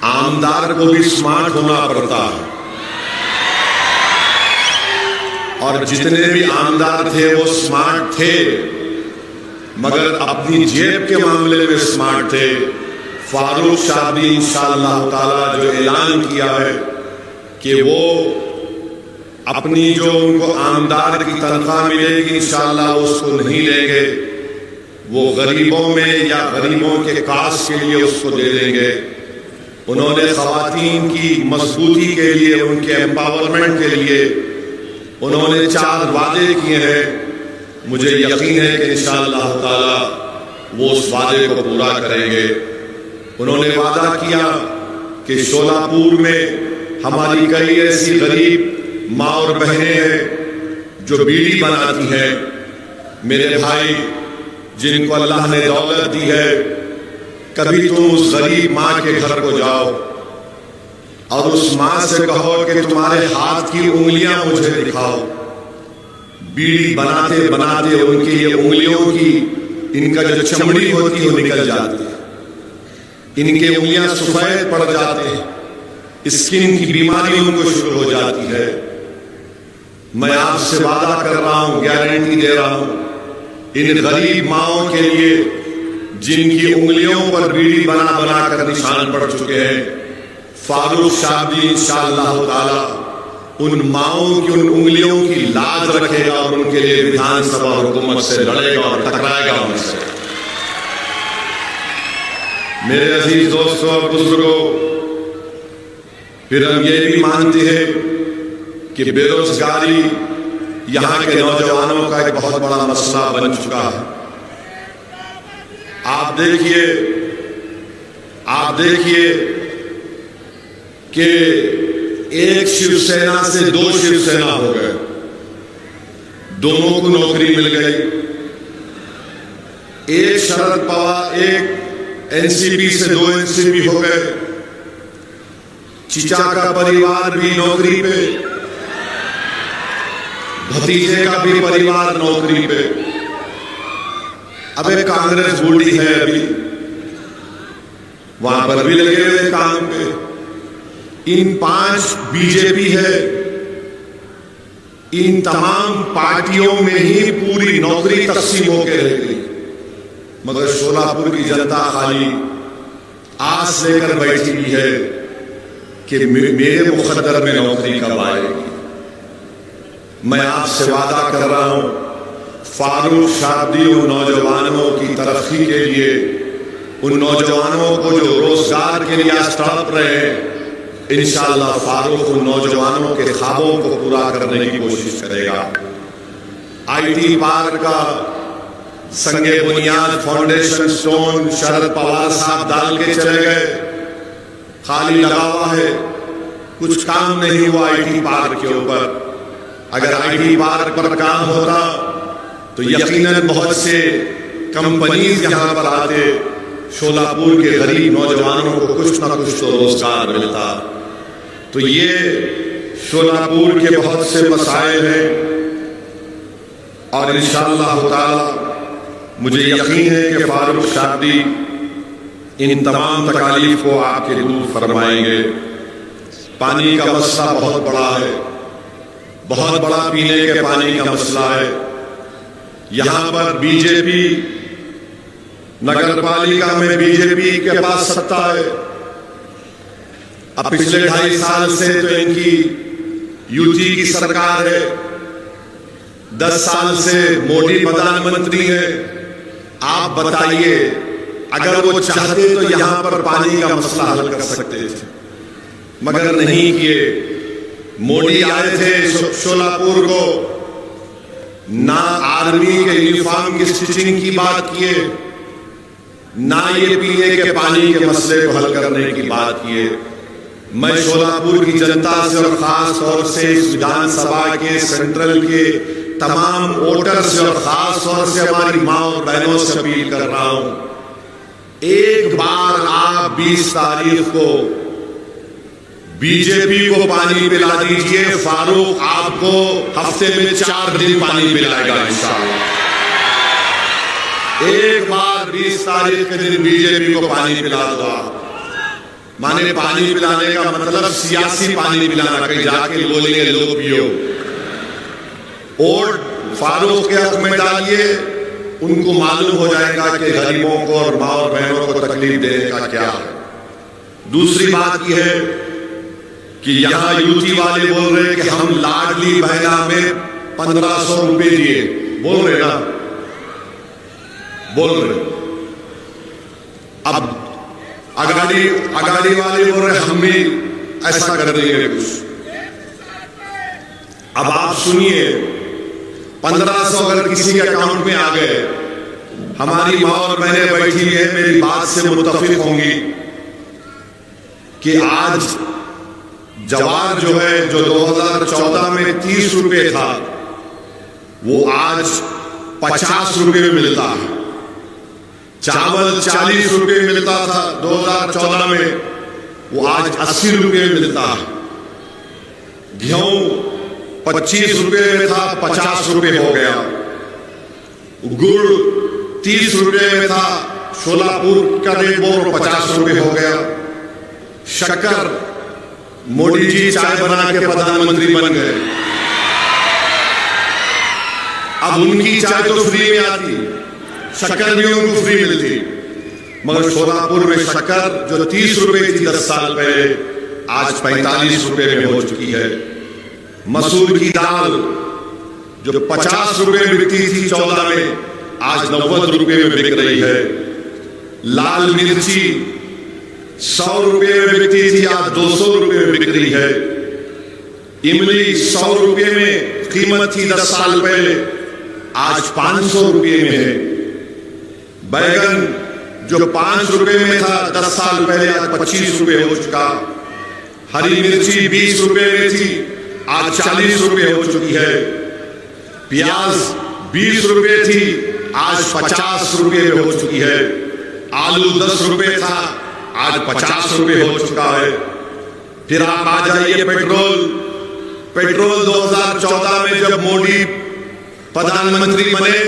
आमदार को भी स्मार्ट होना पड़ता है, और जितने भी आमदार थे वो स्मार्ट थे, मगर अपनी जेब के मामले में स्मार्ट थे। फारूक शादी इंशाअल्लाह ताला जो ऐलान किया है कि वो अपनी जो उनको आमदार की तनख्वाह मिलेगी इंशाअल्लाह उसको नहीं लेंगे, वो गरीबों में या गरीबों के कास्ट के लिए उसको दे देंगे। उन्होंने खवातीन की मजबूती के लिए, उनके एम्पावरमेंट के लिए उन्होंने 4 वादे किए हैं। मुझे यकीन है कि इंशाअल्लाह ताला वो उस वादे को पूरा करेंगे। उन्होंने वादा किया कि शोलापुर में हमारी कई ऐसी गरीब माँ और बहनें हैं जो बीड़ी बनाती हैं। मेरे भाई जिनको अल्लाह ने दौलत दी है, कभी तुम उस गरीब माँ के घर को जाओ और उस माँ से कहो कि तुम्हारे हाथ की उंगलियां मुझे दिखाओ। बीड़ी बनाते बनाते उनकी ये उंगलियों की, इनका जो चमड़ी होती है वो निकल जाती है, इनके उंगलियां सफेद पड़ जाते हैं, स्किन की बीमारी उनको शुरू हो जाती है। मैं आपसे वादा कर रहा हूं, गारंटी दे रहा हूं, इन गरीब माओं के लिए जिनकी उंगलियों पर बीड़ी बना बना कर निशान पड़ चुके हैं, फारूक शादी इंशाअल्लाह ताला उन माओं की उन उंगलियों की लाज रखेगा और उनके लिए विधानसभा और हुकूमत से लड़ेगा और टकराएगा उनसे। मेरे अजीज दोस्तों और बुजुर्गों, फिर हम ये भी मानते हैं कि बेरोजगारी यहाँ के नौजवानों का एक बहुत बड़ा मसला बन चुका है। आप देखिए कि एक शिवसेना से 2 शिवसेना हो गए, दोनों को नौकरी मिल गई। एक शरद पवार, एक एनसीपी से 2 एनसीपी हो गए। चिचा का परिवार भी नौकरी पे, भतीजे का भी परिवार नौकरी पे। अब एक कांग्रेस बूढ़ी है, अभी वहां पर भी लगे हुए काम पे। इन 5 बीजेपी है। इन तमाम पार्टियों में ही पूरी नौकरी तकसीम होकर रह गई, मगर शोलापुर की जनता खाली आस लेकर बैठी हुई है कि मेरे मुकद्दर में नौकरी कब आएगी। मैं आपसे वादा कर रहा हूं, फारूक शादी उन नौजवानों की तरक्की के लिए, उन नौजवानों को जो रोजगार के लिए आज तड़प रहे हैं, इंशाअल्लाह फारूक उन नौजवानों के ख्वाबों को पूरा करने की कोशिश करेगा। आईटी पार्क का संगे बुनियाद फाउंडेशन स्टोन शरद पवार साहब डाल के चले गए, खाली लगा हुआ है, कुछ काम नहीं हुआ आईटी पार्क के ऊपर। अगर आईटी पार्क पर काम होता तो यकीनन बहुत से कंपनीज यहां पर आते, शोलापुर के गरीब नौजवानों को कुछ ना कुछ तो रोजगार मिलता। तो ये शोलापुर के बहुत से मसाइल हैं और इंशाअल्लाह ताला मुझे यकीन है कि फारूक शादी इन तमाम तकालीफ को आपके दूर फरमाएंगे। पानी का मसला बहुत बड़ा है, बहुत बड़ा पीने के पानी का मसला है। यहां पर बीजेपी, नगर पालिका में बीजेपी के पास सत्ता है। अब पिछले 2.5 साल से तो इनकी यूटी की सरकार है, 10 साल से मोदी प्रधानमंत्री है। आप बताइए, अगर वो चाहते तो यहां पर पानी का मसला हल कर सकते थे, मगर नहीं किए। मोदी आए थे शोलापुर को, ना आर्मी के यूनिफॉर्म की स्टिचिंग की बात किए, ना ये पीने के पानी के मसले को हल करने की बात किए। मैं शोलापुर की जनता से और खास तौर से इस विधानसभा के सेंट्रल के तमाम वोटर से और खास तौर से हमारी माँ और बहनों से अपील कर रहा हूं, एक बार आप 20 तारीख को बीजेपी को पानी पिला दीजिए, फारूक आपको हफ्ते में 4 दिन पानी पिलाएगा इंशाअल्लाह। एक बार 20 तारीख के दिन बीजेपी को पानी पिला दो आप। माने पानी पिलाने का मतलब सियासी पानी पिलाना, कहीं जाके बोलेंगे लो पियो। वोट फारूक के हक में डालिए, उनको मालूम हो जाएगा कि गरीबों को और माँ और बहनों को तकलीफ देने का क्या है। दूसरी बात यह है कि यहां यूटी वाले बोल रहे कि हम लाडली बहना में 1500 रुपए दिए, बोल रहे ना, बोल रहे। अब अगाड़ी वाले बोल रहे हम भी ऐसा कर देंगे कुछ। अब आप सुनिए, 1500 अगर किसी के अकाउंट में आ गए, हमारी माँ और बहनें बैठी है, मेरी बात से मुत्तफिक होंगी कि आज जवार जो है, जो 2014 में 30 रुपए था, वो आज 50 रुपए में मिलता है। चावल 40 रुपए मिलता था 2014 में, वो आज 80 रुपए में मिलता है। गेहूं 25 रुपए में था, 50 रुपए हो गया। गुड़ 30 रुपए में था, शोलापुर का रेट बोल 50 रुपए हो गया। शक्कर, मोदी जी चाय बना के प्रधानमंत्री बन गए, अब उनकी चाय तो फ्री में आती, शक्कर भी उनको फ्री मिलती, मगर शोलापुर में शक्कर जो 30 रुपए थी 10 साल पहले, आज 45 रुपए में हो चुकी है। मसूर की दाल जो 50 रुपए में बिकती थी 14 में, आज 90 रुपए में बिक रही है। लाल मिर्ची 100 रुपए में बिकती थी, आज 200 रुपए में बिक रही है। इमली 100 रुपए में कीमत थी 10 साल पहले, आज 500 रुपए में है। बैगन जो 5 रुपए में था 10 साल पहले, आज 25 रुपए हो चुका। हरी मिर्ची 20 रुपए में थी, आज 40 रुपए हो चुकी है। प्याज 20 रुपए थी, आज 50 रुपए में हो चुकी है। आलू 10 रुपए था, आज 50 रुपए हो चुका है। फिर आप आ जाइए पेट्रोल 2014 में जब मोदी प्रधानमंत्री बने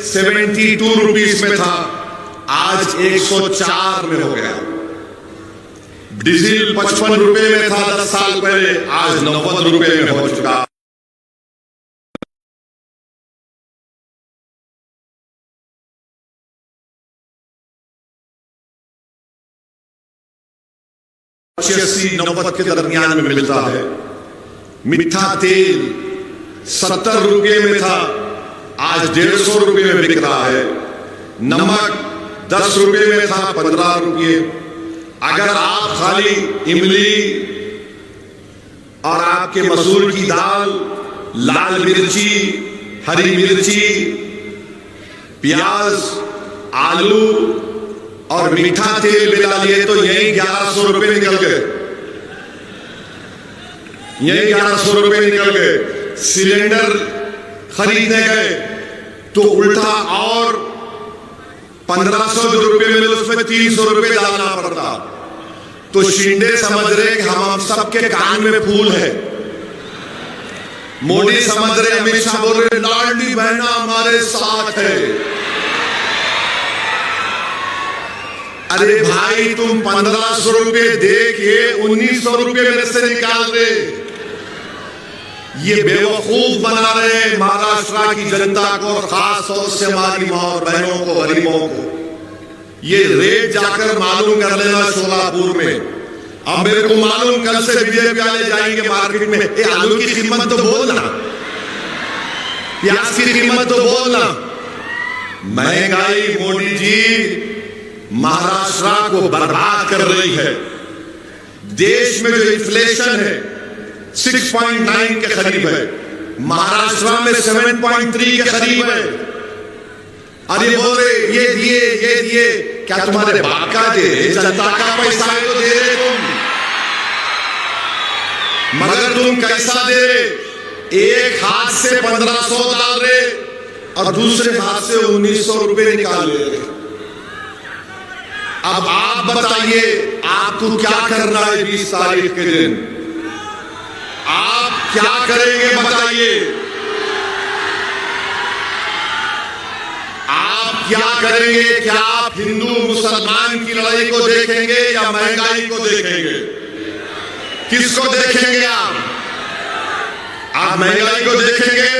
72 रुपीस में था, आज 104 में हो गया। डीजल 55 रुपए में था 10 साल पहले, आज 90 रुपए में हो चुका। अस्सी 90 के दरमियान में मिलता है। मीठा तेल 70 रुपए में था, आज 150 रुपए में बिक रहा है। नमक 10 रुपए में था, 15 रुपए। अगर आप खाली इमली और आपके मसूर की दाल, लाल मिर्ची, हरी मिर्ची, प्याज, आलू और मीठा तेल मिला लिए तो यही 1100 रुपए निकल गए, यही 1100 रुपए निकल गए। सिलेंडर खरीदने गए तो उल्टा और 1500 रुपए में उसमें 300 रुपए डालना पड़ता। तो शिंदे समझ रहे कि हम सबके कान में फूल है। मोदी समझ रहे, अमित शाह बोल रहे लाडली बहना हमारे साथ है। अरे भाई, तुम 1500 रुपए दे के 1900 रुपए मेरे से निकाल दे। ये बेवकूफ बना रहे महाराष्ट्र की जनता को, और खास तौर से हमारी माँ और बहनों को, गरीबों को। ये रेट जाकर मालूम कर लेना शोलापुर में। अब मेरे को मालूम, कल से बीजेपी वाले जाएंगे मार्केट में, ये आलू की कीमत तो बोलना, प्याज की कीमत तो बोलना। महंगाई मोदी जी महाराष्ट्र को बर्बाद कर रही है। देश में जो इन्फ्लेशन है 6.9 के करीब है, महाराष्ट्र में 7.3 के करीब है। अरे बोले ये दिए, क्या तुम्हारे बाप का दे रहे, जनता का पैसा है तो दे रहे तुम, मगर तुम कैसा दे रहे? एक हाथ से 1500 डाल रहे और दूसरे हाथ से 1900 रुपए निकाल रहे। अब आप बताइए आपको क्या करना है 20 तारीख के दिन? आप क्या करेंगे बताइए? आप क्या करेंगे? क्या आप हिंदू मुसलमान की लड़ाई को देखेंगे या महंगाई को देखेंगे? किसको देखेंगे आप? आप महंगाई को देखेंगे?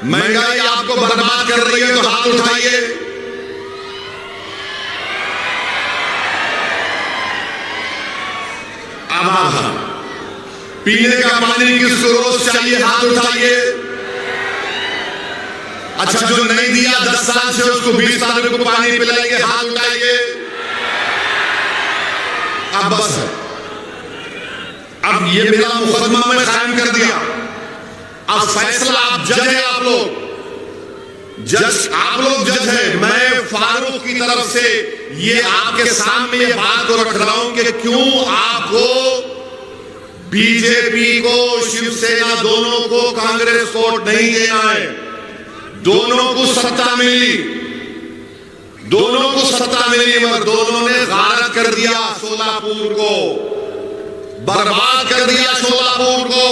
महंगाई आपको बर्बाद कर रही है तो हाथ उठाइए। अब पीने का पानी किसको रोज चाहिए? हाथ उठाइए। अच्छा, जो नहीं दिया 10 साल से उसको 20 साल को पानी पिलाएंगे, हाथ उठाइए। अब बस है, अब ये मेरा मुकदमा में कायम कर दिया। अब फैसला आप जज है, आप लोग जज है। मैं फारूक की तरफ से ये आपके सामने ये बात को रख रहा हूं कि क्यों आपको बीजेपी को, शिवसेना दोनों को कांग्रेस को वोट नहीं देना है। दोनों को सत्ता मिली, मगर दोनों ने गारत कर दिया सोलापुर को, बर्बाद कर दिया सोलापुर को।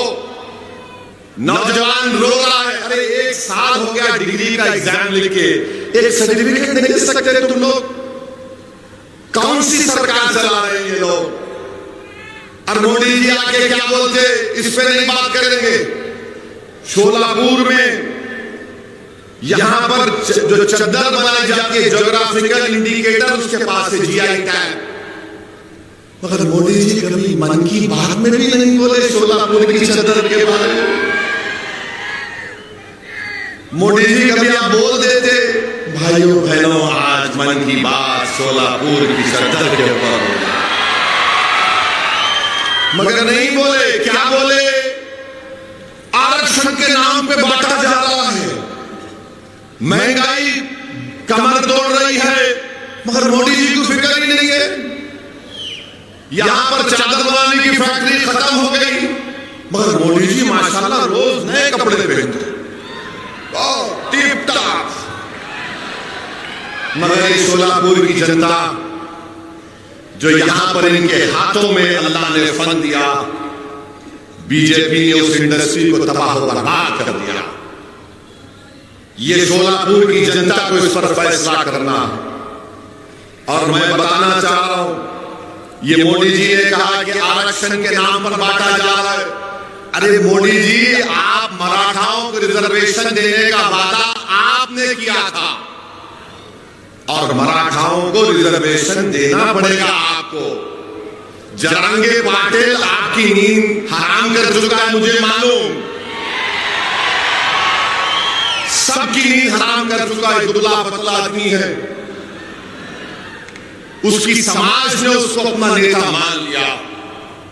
नौजवान रो रहा है, अरे 1 साल हो गया डिग्री का एग्जाम लिखे, एक सर्टिफिकेट नहीं दे सकते तुम लोग? कौन सी सरकार चला रहे हैं ये लोग? और मोदी जी आके क्या बोलते, इस पे नहीं बात करेंगे। सोलापुर में यहां पर जो चद्दर बनाई जाती है, ज्योग्राफिकल इंडिकेटर उसके पास है जीआई टैग, मगर मोदी जी कभी मन की बात में भी नहीं बोले सोलापुर की चद्दर के बारे में। मोदी जी कभी आप बोल देते, भाइयों बहनों आज मन की बात सोलापुर की चद्दर के ऊपर, मगर नहीं बोले। क्या बोले? आरक्षण के नाम पे बांटा जा रहा है, महंगाई कमर तोड़ रही है, मगर मोदी जी को फिक्र ही नहीं है। यहां पर चादर बनाने की फैक्ट्री खत्म हो गई, मगर मोदी जी माशाल्लाह रोज नए कपड़े पहनते, टिप टॉप। मगर सोलापुर की जनता जो यहां पर इनके हाथों में अल्लाह ने फंड दिया, बीजेपी ने उस इंडस्ट्री को तबाह बर्बाद कर दिया। ये सोलापुर की जनता को इस पर फैसला करना है। और मैं बताना चाह रहा हूं, ये मोदी जी ने कहा कि आरक्षण के नाम पर बांटा जा रहा है। अरे मोदी जी, आप मराठाओं को रिजर्वेशन देने का वादा आपने किया था, और मराठाओं को रिजर्वेशन देना पड़ेगा आपको। जरांगे पाटिल आपकी नींद हराम कर चुका है, मुझे मालूम, सबकी नींद हराम कर चुका है। दुबला पतला आदमी है, उसकी समाज ने उसको अपना नेता मान लिया।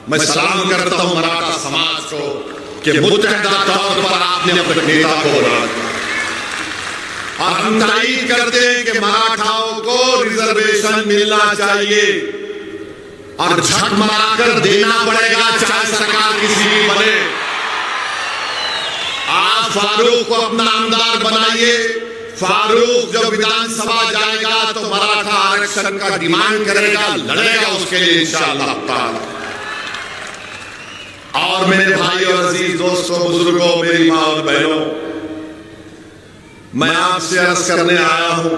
मैं सलाम करता हूं मराठा समाज को कि मुत्तहदा तौर पर आपने अपने नेता को बना दिया। और हम तारीफ करते हैं कि मराठाओं को रिजर्वेशन मिलना चाहिए और झक मारकर देना पड़ेगा, चाहे सरकार किसी भी बने। आप फारूक को अपना आमदार बनाइए। फारूक जब विधानसभा जाएगा तो मराठा आरक्षण का डिमांड करेगा, लड़ेगा उसके लिए इंशाअल्लाह ताला। और मेरे भाई और अजीज दोस्तों, बुजुर्गों, मेरी मां और बहनों, मैं आपसे अर्ज करने आया हूं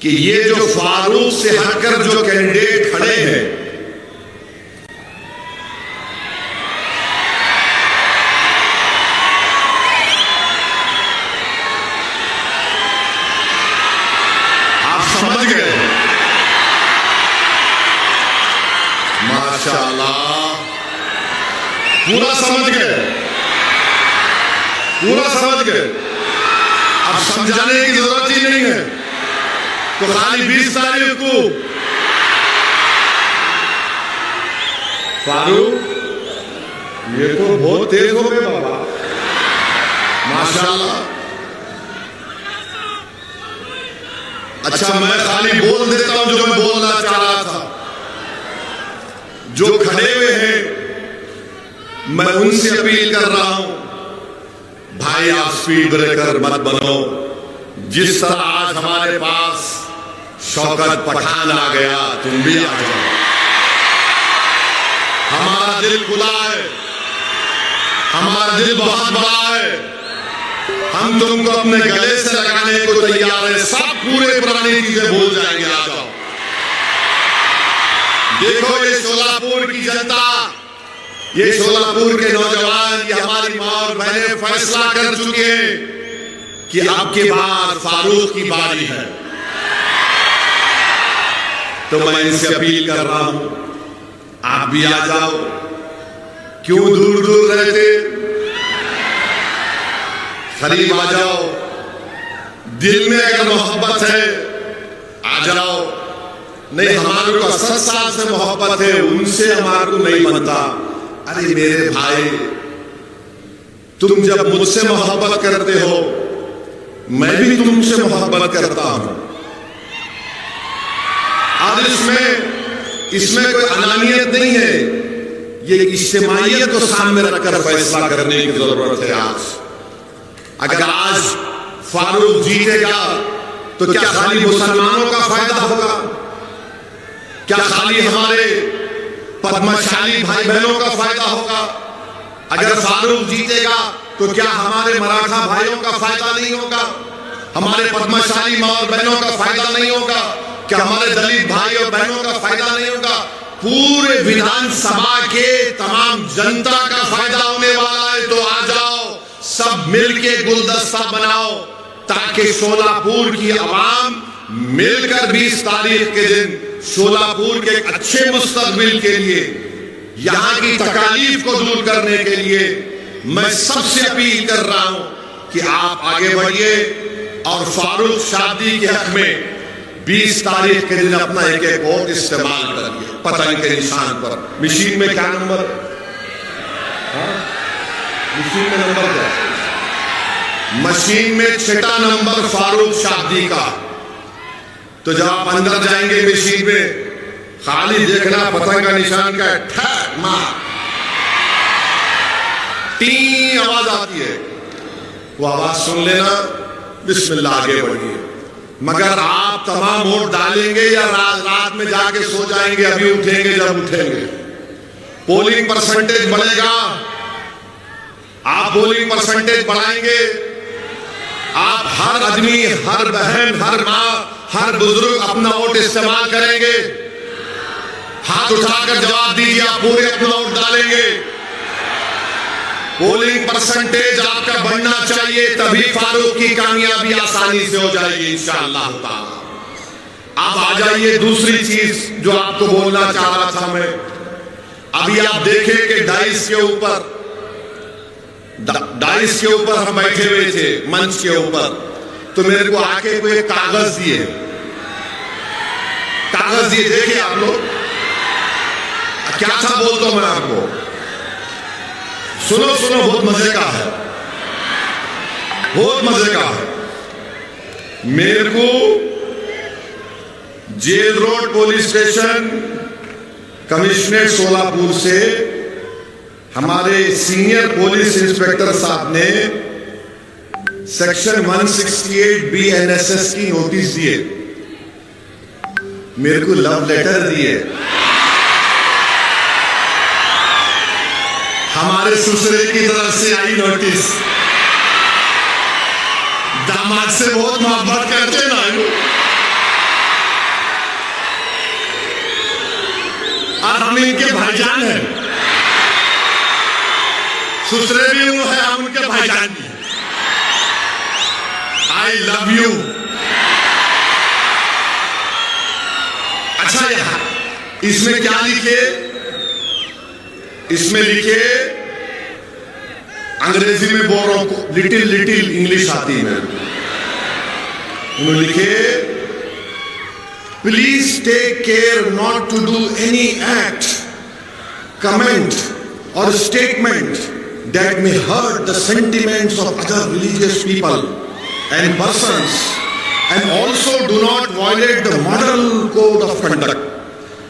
कि ये जो फारूक से हटकर जो कैंडिडेट खड़े हैं, आप समझ गए? माशाअल्लाह, पूरा समझ गए, पूरा समझ गए। अब समझाने की जरूरत ही नहीं है, तो खाली 20 तारीख को फारूक, ये तो बहुत तेज हो गए बाबा, माशाल्लाह। अच्छा, मैं खाली बोल देता हूं जो मैं बोलना चाह रहा था। जो खड़े हुए हैं, मैं उनसे अपील कर रहा हूं, भाई आप स्पीड ब्रेकर मत बनो। जिस तरह आज हमारे पास शौकत पठान आ गया, तुम भी आ जाओ। हमारा दिल खुला है, हमारा दिल बहुत बड़ा है। हम तुमको अपने गले से लगाने को तैयार है। सब पूरे पुरानी चीजें भूल जाएंगे, आ जाओ। देखो ये सोलापुर की जनता, ये सोलापुर के नौजवान, ये हमारी मां और बहनें फैसला कर चुके हैं कि अब की बार फारूक की बारी है। तो मैं इनसे अपील कर रहा हूं, आप भी आ जाओ। क्यों दूर दूर रहते, करीब आ जाओ। दिल में अगर मोहब्बत है आ जाओ। नहीं, हमारे को 80 साल से मोहब्बत है, उनसे हमारे को नहीं बनता। अरे मेरे भाई, तुम जब मुझसे मोहब्बत करते हो, मैं भी तुमसे मोहब्बत करता हूं। और इसमें कोई अनानियत नहीं है। ये इज्तिमाइयत को सामने रखकर फैसला करने की जरूरत है। अगर आज फारूक जीतेगा तो क्या खाली मुसलमानों का फायदा होगा? क्या खाली हमारे पद्मशाली भाई बहनों का फायदा होगा? अगर फारूक जीतेगा तो क्या हमारे मराठा भाइयों का फायदा नहीं होगा? हमारे पद्मशाली मां और बहनों का फायदा नहीं होगा? क्या हमारे दलित भाई और बहनों का फायदा नहीं होगा? पूरे विधानसभा के तमाम जनता का फायदा होने वाला है। तो आ जाओ, सब मिलके गुलदस्ता बनाओ, ताकि सोलापुर की आवाम मिलकर 20 तारीख के दिन सोलापुर के अच्छे मुस्तकबिल के लिए, यहां की तकालीफ को दूर करने के लिए मैं सबसे अपील कर रहा हूं कि आप आगे बढ़िए और फारूक शादी के हक में 20 तारीख के दिन अपना एक एक वोट इस्तेमाल करिए पतंग के निशान पर। मशीन में क्या नंबर? मशीन में नंबर क्या? मशीन में 6ठा नंबर फारूक शादी का। तो जब आप अंदर जाएंगे मशीन में, खाली देखना पतंग का निशान का ठक मार, टी आवाज आती है, वो आवाज सुन लेना, बिस्मिल्लाह आगे बढ़िए। मगर आप तमाम वोट डालेंगे या रात में जाके सो जाएंगे? अभी उठेंगे जब उठेंगे। पोलिंग परसेंटेज बढ़ेगा, आप पोलिंग परसेंटेज बढ़ाएंगे। आप हर आदमी, हर बहन, हर मां, हर बुजुर्ग अपना वोट इस्तेमाल करेंगे। हाथ उठाकर जवाब दीजिए, आप पूरे अपना वोट डालेंगे। पोलिंग परसेंटेज आपका बढ़ना चाहिए, तभी फारूक की कामयाबी आसानी से हो जाएगी इंशाअल्लाह ताला। अब आ जाइए दूसरी चीज जो आपको बोलना चाह रहा था मैं। अभी आप देखें कि डाइस के ऊपर हम बैठे हुए थे, मंच के ऊपर, तो मेरे को आके कोई एक कागज दिए, देखिए आप लोग क्या था, बोलता हूं मैं आपको, सुनो, बहुत मजे का है, बहुत मजे का है। मेरे को jail road police station commissionerate Solapur से हमारे सीनियर पुलिस इंस्पेक्टर साहब ने सेक्शन 168 BNSS की नोटिस दिए, मेरे को लव लेटर दिए। हमारे ससुरे की तरफ से आई नोटिस। दामाद से बहुत मोहब्बत करते ना, और हम इनके भाईजान हैं। ससुरे भी वो है, हम उनके भाईजान भी। I love you. अच्छा, इसमें क्या लिखे? इसमें लिखे, अंग्रेजी में बोल रहा हूं, लिटिल इंग्लिश आती है मेरे। उन्होंने लिखे, please take care not to do any act, comment और statement that may hurt the sentiments of other religious people and persons, and also do not violate the moral code of conduct.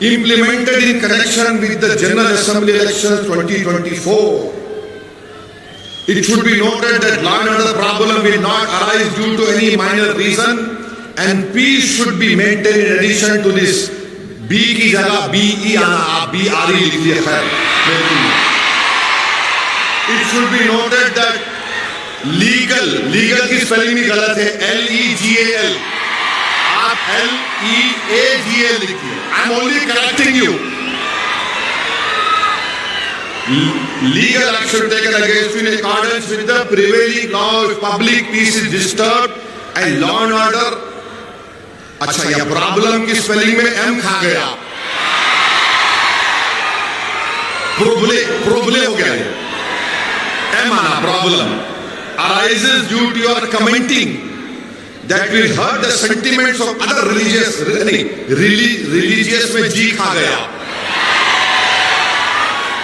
implemented in connection with the General Assembly elections 2024. It should be noted that law and order problem will not arise due to any minor reason, and peace should be maintained. In addition to this, B की जगह BE आना, आप BRE लिख दिए खैर। It should be noted that legal की स्पेलिंग भी गलत है, LEGAL, आप LEAGAL लिखिए। I'm only correcting you. Legal action taken against you in accordance with the prevailing law if public peace is disturbed and law and order। अच्छा, यह प्रॉब्लम की स्पेलिंग में M खा गया, प्रोबले हो गया, M आना problem arises due to your commenting that will hurt the sentiments of other religious में G खा गया,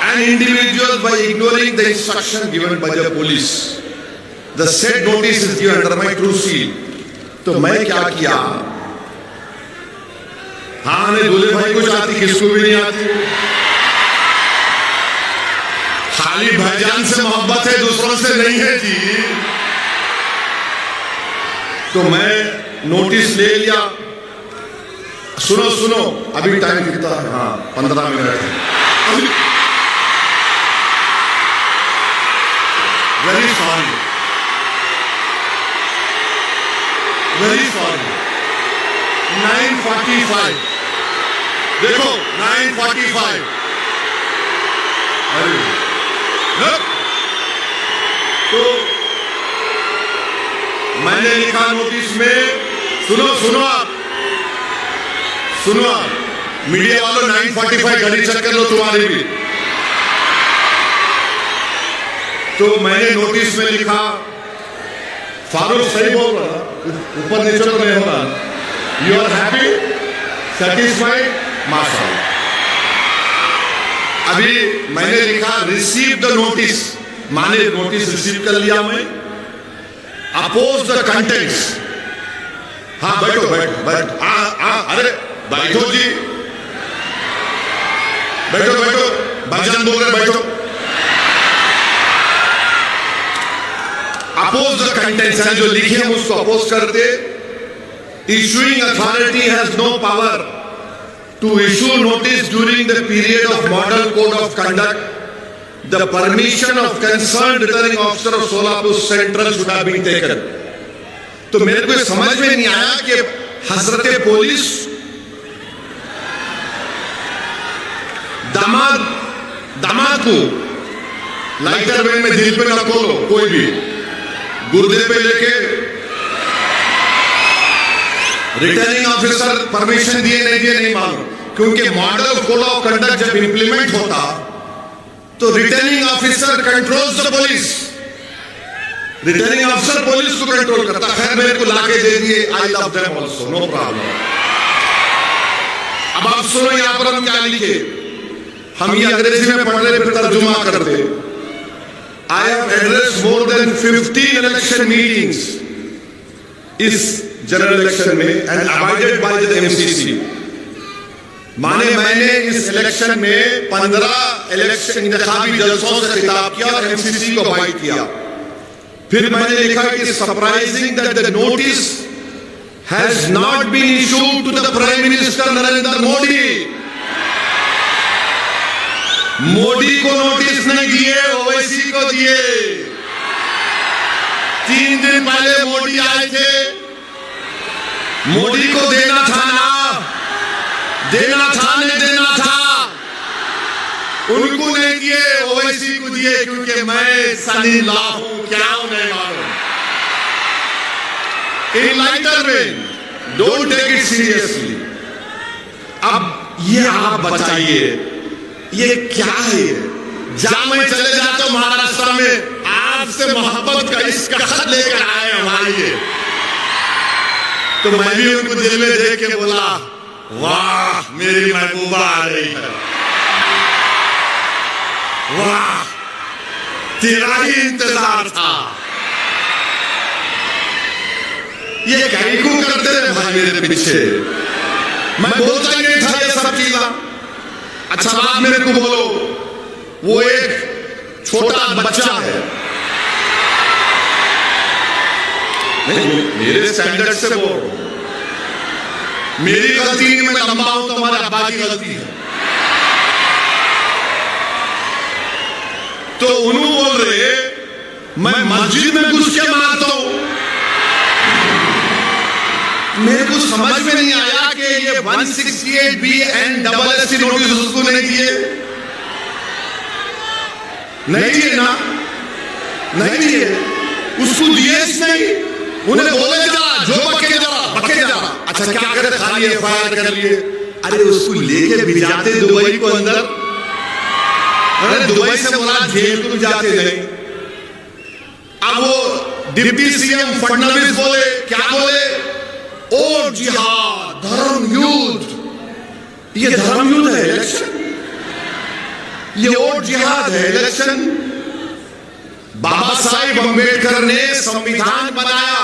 and individuals by ignoring the instruction given by the police. The said notice is given under my true seal. तो मैं क्या किया? हाँ, नहीं दूल्हे भाई को आती, किसको भी नहीं आती। खाली भाईजान से मोहब्बत है, दूसरों से नहीं है जी। तो मैं नोटिस ले लिया। सुनो, अभी टाइम कितना है? हाँ, 15 मिनट है। Very sorry, very sorry. 9:45, देखो 9:45। तो मैंने लिखा नोटिस में, सुनो आप, मीडिया वालों 9:45 घड़ी चेक कर लो तुम्हारी भी। तो मैंने नोटिस में लिखा, फारूक सही बोल रहा, ऊपर नीचे तो नहीं हो रहा। यू आर हैप्पी, सेटिस्फाइड, माशाअल्लाह। अभी मैंने लिखा रिसीव द नोटिस, माने नोटिस रिसीव कर लिया मैं। Oppose the contents. हाँ बैठो, अरे बैठो जी, बैठो, भाईजान बोल रहे बैठो। अपोज द कंटेंट्स है, जो लिखे हम उसको अपोज कर दे। Issuing authority has no power to issue notice during the period of model code of conduct. The permission of concerned returning officer of Solapur Central should have been taken. तो मेरे को समझ में नहीं आया कि हजरत पुलिस दामाद को लाइटर वैन में दिल पे न खोलो, कोई भी गुर्दे पे लेके रिटर्निंग ऑफिसर परमिशन दिए नहीं मालूम, क्योंकि मॉडल कोड ऑफ कंडक्ट जब इंप्लीमेंट होता तो returning officer controls the police, returning officer police को कंट्रोल करता। खैर मेरे को लाके दे दिए, I love them also, no problem. अब आप सुनो यहां पर हम क्या लिखे, हम ये अंग्रेजी में पढ़ रहे, फिर तर्जुमा करते। I have addressed more than 15 election meetings इस जनरल इलेक्शन में and avoided by the MCC. माने मैंने इस इलेक्शन में 15 इलेक्शन इंतखाबी जलसों से खिताब किया और एमसीसी को अवॉइड किया। फिर मैंने लिखा कि surprising that the notice has not been issued to the prime minister Narendra Modi. Modi को नोटिस नहीं दिए, ओवैसी को दिए। 3 दिन पहले मोदी आए थे, मोदी को देना था ना, नहीं देना था, उनको नहीं दिए, ओवैसी को दिए, क्योंकि मैं सनी ला हूं, क्या नहीं मालूम। इन लाइटर में डोंट टेक इट सीरियसली। अब ये आप बताइए, ये क्या है? जहां मैं चले जाता हूं महाराष्ट्र में, आपसे मोहब्बत का इसका खत लेकर आए हमारे, तो मैं भी उनको दिल में देख के बोला, वाह मेरी महबूबा आ रही है, वाह तेरा ही इंतजार था। ये कहीं को करते रहे भाई मेरे पीछे, मैं बोलता ही नहीं था ये सब चीजें। अच्छा बात मेरे को बोलो, वो एक छोटा बच्चा है। नहीं, मेरे स्टैंडर्ड से बोल, मेरी गलती नहीं, मैं लंबा हूं तो हमारे अब्बा की गलती है। तो उन्होंने बोल रहे मैं मस्जिद में घुस के मारता हूं। मेरे को समझ में नहीं आया कि ये 168BNSS नोटिस उसको नहीं दिए, नहीं दिए ना, नहीं दिए, उसको दिए नहीं। उन्हें बोले जा जो बके जा। अच्छा क्या करे, खाली एफआईआर कर लिए। अरे उसको लेके भी जाते दुबई को अंदर, अरे दुबई से बोला जेल को भी जाते नहीं। अब वो डिप्टी सीएम फडणवीस बोले, क्या बोले, और जिहाद, धर्म युद्ध। ये धर्म युद्ध है इलेक्शन, ये और जिहाद है इलेक्शन। बाबा साहिब अम्बेडकर ने संविधान बनाया,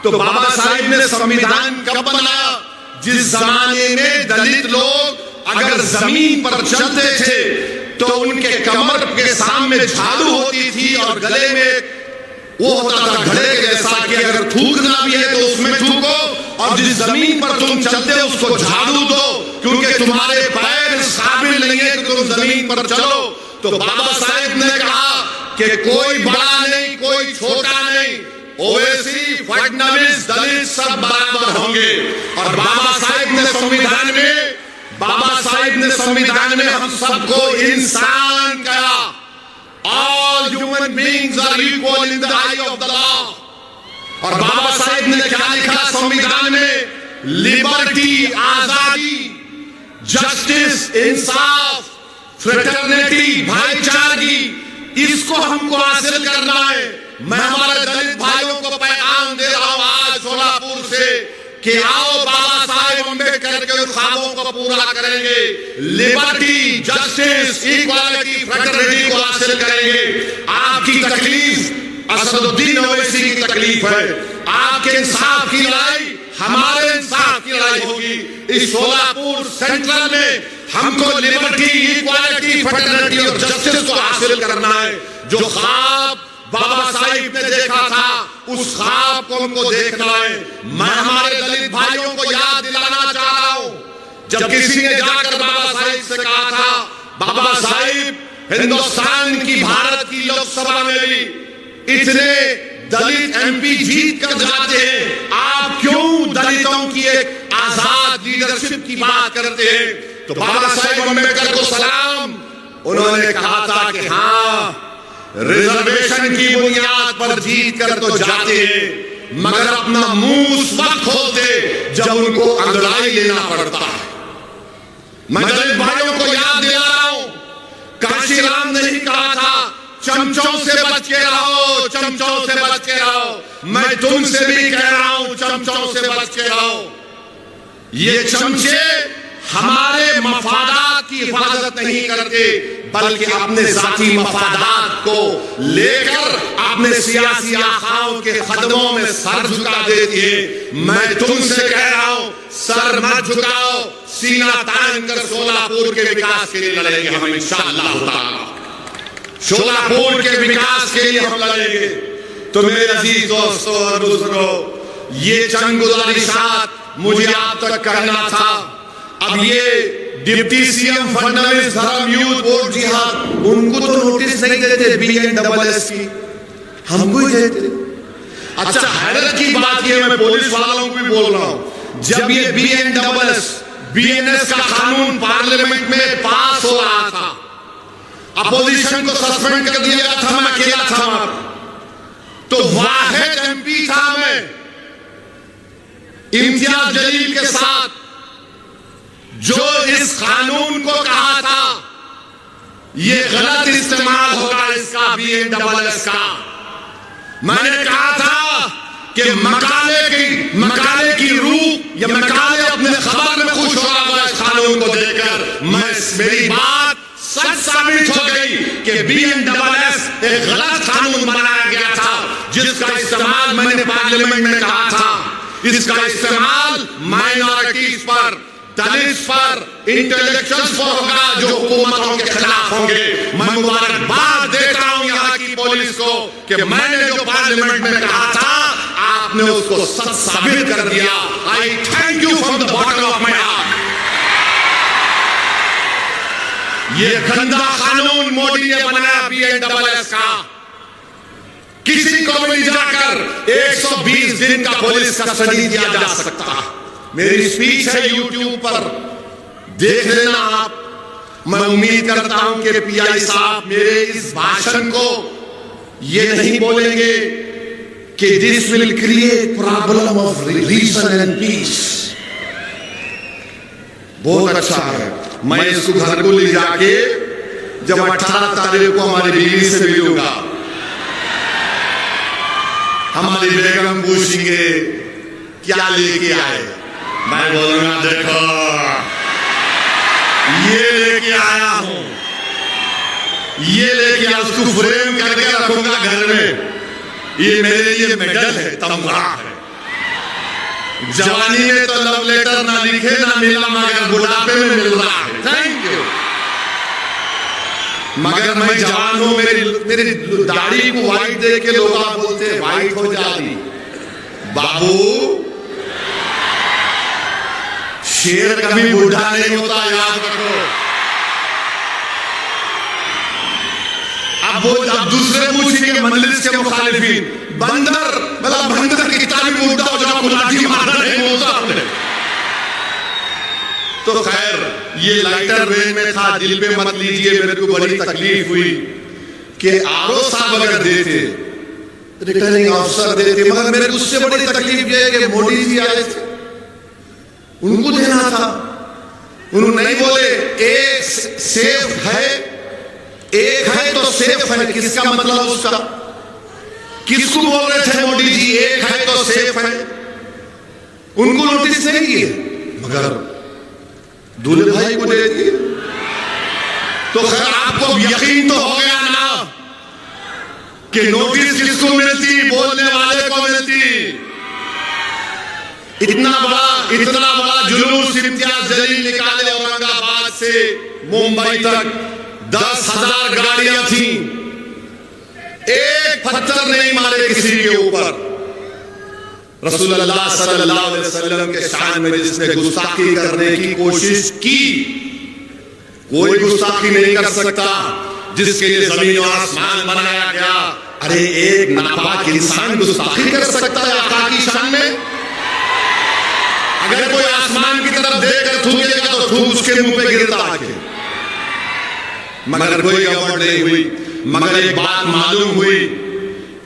तो बाबा साहिब ने संविधान कब बनाया? जिस जमाने में दलित लोग अगर जमीन पर चलते थे तो उनके कमर के सामने झाड़ू होती थी और गले में वो होता था घड़े के जैसा कि अगर थूकना भी है तो उसमें थूको, और जिस जमीन पर तुम चलते हो उसको झाड़ू दो, क्योंकि तुम्हारे पैर इस काबिल नहीं है कि तुम जमीन पर चलो। तो बाबा साहिब ने कहा कि कोई बड़ा नहीं, कोई छोटा नहीं, ओवैसी, फडणवीस, दलित सब बराबर होंगे। और बाबा साहिब ने संविधान में हम सबको इंसान कहा। All human beings are equal in the eye of the law। और बाबा साहिब ने क्या लिखा संविधान में? लिबर्टी, आजादी, जस्टिस, इंसाफ, फ्रेटर्निटी, भाईचारगी, इसको हमको हासिल करना है। मैं हमारे दलित भाइयों को पैगाम दे रहा हूं आज सोलापुर से कि आओ बाबा साहेब अम्बेडकर के ख्वाबों को पूरा करेंगे। लिबर्टी, जस्टिस, इक्वालिटी, फ्रेटर्निटी को हासिल करेंगे। आपकी तकलीफ असदुद्दीन ओवैसी की तकलीफ है, आपके इंसाफ की लड़ाई हमारे इंसाफ की लड़ाई होगी। इस सोलापुर सेंट्रल में हमको लिबर्टी, इक्वालिटी, फ्रेटर्निटी और जस्टिस को हासिल करना है। जो ख्वाब बाबा साहिब ने देखा था उस ख्वाब को हमको देखना है। मैं हमारे दलित भाइयों को याद दिलाना चाह रहा हूं, जब किसी ने जाकर बाबा साहिब से कहा था, बाबा साहिब हिंदुस्तान की, भारत की लोकसभा में भी इतने दलित एमपी जीत कर जाते हैं, आप क्यों दलितों की एक आजाद लीडरशिप की बात करते हैं? तो बाबा साहिब अम्बेडकर को सलाम, उन्होंने कहा था कि हाँ, रिजर्वेशन की बुनियाद पर जीत कर तो जाते हैं, मगर अपना मुंह उस वक्त खोलते जब उनको अंगड़ाई लेना पड़ता है। मैं दलित भाइयों को याद दिला रहा हूं, काशीराम ने ही कहा था, चमचों से बच के रहो, चमचों से बच के रहो। मैं तुमसे भी कह रहा हूं, चमचों से बच के रहो। ये चमचे हमारे मफादात की हिफाजत नहीं करते, बल्कि अपने जाती मफादात को लेकर अपने सियासी आखाओं के कदमों में सर झुका देती है। मैं तुमसे कह रहा हूं, सर मत झुकाओ, सीना तान कर सोलापुर के विकास के लिए लड़ेंगे हम इंशाअल्लाह ताला। सोलापुर के विकास के लिए हम लड़ेंगे। तो मेरे अजीज दोस्तों और बुजुर्गों, ये चंद मुझे आप तक कहना था। अब ये डिप्टी सीएम फडणवीस, धर्म युद्ध और जिहाद, उनको तो नोटिस नहीं देते BNSS की, हमको ही देते। अच्छा, हैरत की बात ये, मैं पुलिस वालों को भी बोल रहा हूं, जब ये BNS का कानून पार्लियामेंट में पास हो रहा था, अपोजिशन को सस्पेंड कर दिया गया था, मैं अकेला था वहां, तो वाहिद MP था मैं, इम्तियाज जलील के साथ, जो इस कानून को कहा था ये गलत इस्तेमाल होगा इसका BNSS का। मैंने कहा था कि मकाले की रूह या मकाले अपने खबर में खुश हो रहा होगा इस कानून को देखकर। मेरी बात सच साबित हो गई कि BNSS एक गलत कानून बनाया गया था, जिसका इस्तेमाल मैंने पार्लियामेंट में कहा था, इसका इस्तेमाल माइनॉरिटीज पर, दलित पर, इंटेलेक्चुअल्स पर होगा जो हुकूमतों के खिलाफ होंगे। मैं मुबारकबाद देता हूं यहाँ की पुलिस को कि मैंने जो पार्लियामेंट में कहा था आपने उसको सच साबित कर दिया। आई thank you from the bottom of my heart. ये गंदा कानून मोदी ने बनाया BNSS का, किसी को भी जाकर 120 दिन का पुलिस कस्टडी दिया जा सकता। मेरी स्पीच है YouTube पर, देख लेना आप। मैं उम्मीद करता हूं कि PI साहब मेरे इस भाषण को ये नहीं बोलेंगे कि this will create problem of reason and peace. बहुत अच्छा है, मैं इसको घर को ले जाके जब 18 तारीख को हमारी बीवी से मिलूंगा, हमारी बेगम पूछेंगे क्या लेके आए, मैं बोलूंगा देखो ये लेके आया हूं, ये लेके आया। उसको फ्रेम करके रखूंगा घर में, ये मेरे लिए मेडल है, तमगा है। जवानी में तो लव लेटर ना लिखे ना मिला, मगर बुढ़ापे में मिल रहा है। Thank you. मगर मैं जवान हूं, मेरी दाढ़ी को व्हाइट देख के लोग बोलते हैं व्हाइट हो जाती। बाबू शेर कभी बूढ़ा नहीं होता, याद रखो। अब दूसरे पूछेंगे मजलिस के मुखालिफिन, बंदर मतलब बंदर कितना भी बूढ़ा हो जाओ लाठी मारना नहीं बोलता। तो खैर ये लाइटर वेन में था, दिल पे मत लीजिए। मेरे को बड़ी तकलीफ हुई कि आरओ साहब अगर देते, रिटर्निंग ऑफिसर देते, मगर मेरे को उससे बड़ी तकलीफ ये है कि मोदी जी आए थे, उनको देना था। उन्होंने नहीं बोले एक सेफ है, एक है तो सेफ है। किसका मतलब उसका, किसको बोल रहे थे मोदी जी एक है तो सेफ है? उनको नोटिस नहीं किए, मगर दूल्हे भाई को दे दिए। तो खैर आपको यकीन तो हो गया ना कि नोटिस किसको मिलती, बोलने वाले को मिलती। इतना बड़ा जुलूस इम्तियाज जलील निकाले औरंगाबाद से मुंबई तक, 10,000 गाड़ियां थी, एक पत्थर नहीं मारे किसी के ऊपर। रसूलुल्लाह सल्लल्लाहु अलैहि वसल्लम के शान में जिसने गुस्ताखी करने की कोशिश की, कोई गुस्ताखी नहीं कर सकता। जिसके लिए जमीन और आसमान बनाया गया, अरे एक नापाक इंसान गुस्ताखी कर सकता है आका की शान में? अगर कोई आसमान की तरफ देखकर थूकेगा तो थूक उसके मुंह पे गिरता आके। मगर कोई गड़बड़ नहीं हुई। मगर एक बात मालूम हुई,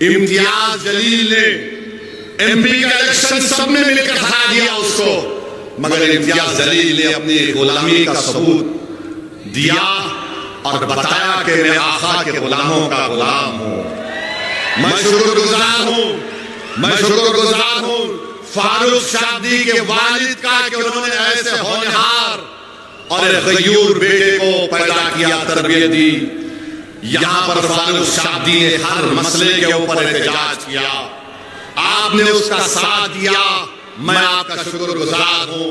इम्तियाज जलील ने MP का इलेक्शन सब में मिलकर हरा दिया उसको, मगर इम्तियाज जलील ने अपनी गुलामी का सबूत दिया और बताया कि मैं आका के गुलामों का गुलाम हूं। मैं शुक्रगुजार हूं फारूक शादी के वालिद का कि उन्होंने ऐसे होनहार और गयूर बेटे को पैदा किया, तरबियत दी। यहां पर फारूक शादी ने हर मसले के ऊपर एहतजाज किया, आपने उसका साथ दिया, मैं आपका शुक्रगुजार हूं।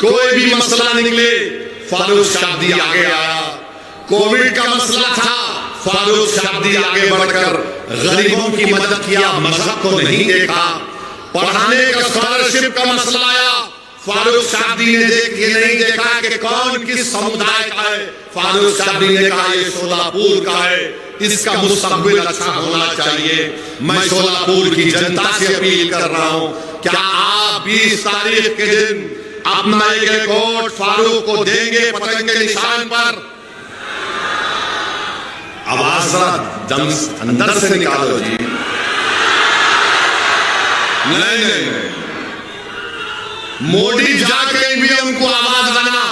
कोई भी मसला निकले फारूक शादी आगे आया। कोविड का मसला था, फारूक शादी आगे बढ़कर गरीबों की मदद किया, मजहब को नहीं देखा। पढ़ाने का स्कॉलरशिप का मसला आया, फारूक शादी ने ये नहीं देखा कि कौन किस समुदाय का है। फारूक शादी ने कहा ये शोलापुर का है, इसका मुस्तकबिल अच्छा होना चाहिए। मैं शोलापुर की जनता से अपील कर रहा हूं, क्या आप 20 तारीख के दिन अपना एक वोट फारूक को देंगे पतंग के निशान पर? आवाज जरा दम अंदर से निकालो जी। नहीं, मोदी जाके ईवीएम को आवाज आना।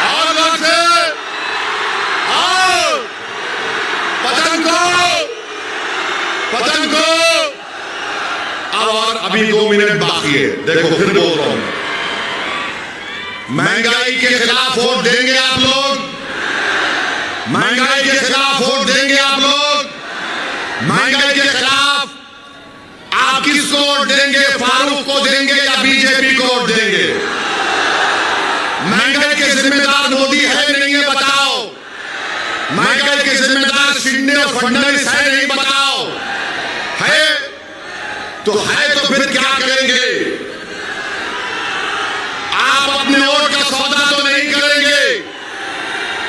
और आओ पतंग को। और अभी 2 मिनट बाकी है, देखो फिर बोल रहा हूं, महंगाई के खिलाफ वोट देंगे आप लोग? महंगाई के खिलाफ वोट देंगे आप लोग? महंगाई के खिलाफ को वोट देंगे, फारूक को देंगे या बीजेपी को वोट देंगे? महंगाई के जिम्मेदार मोदी है नहीं है बताओ? महंगाई के जिम्मेदार शिंदे और फडणवीस है नहीं बताओ? है तो फिर क्या करेंगे? आप अपने वोट का सौदा तो नहीं करेंगे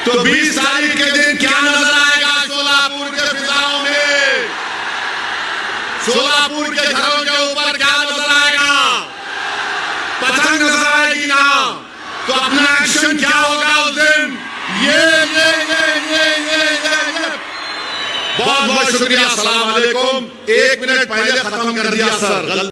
तो 20 तारीख के दिन क्या नजर आएगा सोलापुर के फिजाओं में? सोलापुर के घरों के ऊपर क्या नजर आएगा? पतंग नजर आएगी ना? तो अपना एक्शन क्या होगा उस दिन? ये बहुत बहुत शुक्रिया। अस्सलाम वालेकुम। 1 मिनट पहले खत्म कर दिया सर।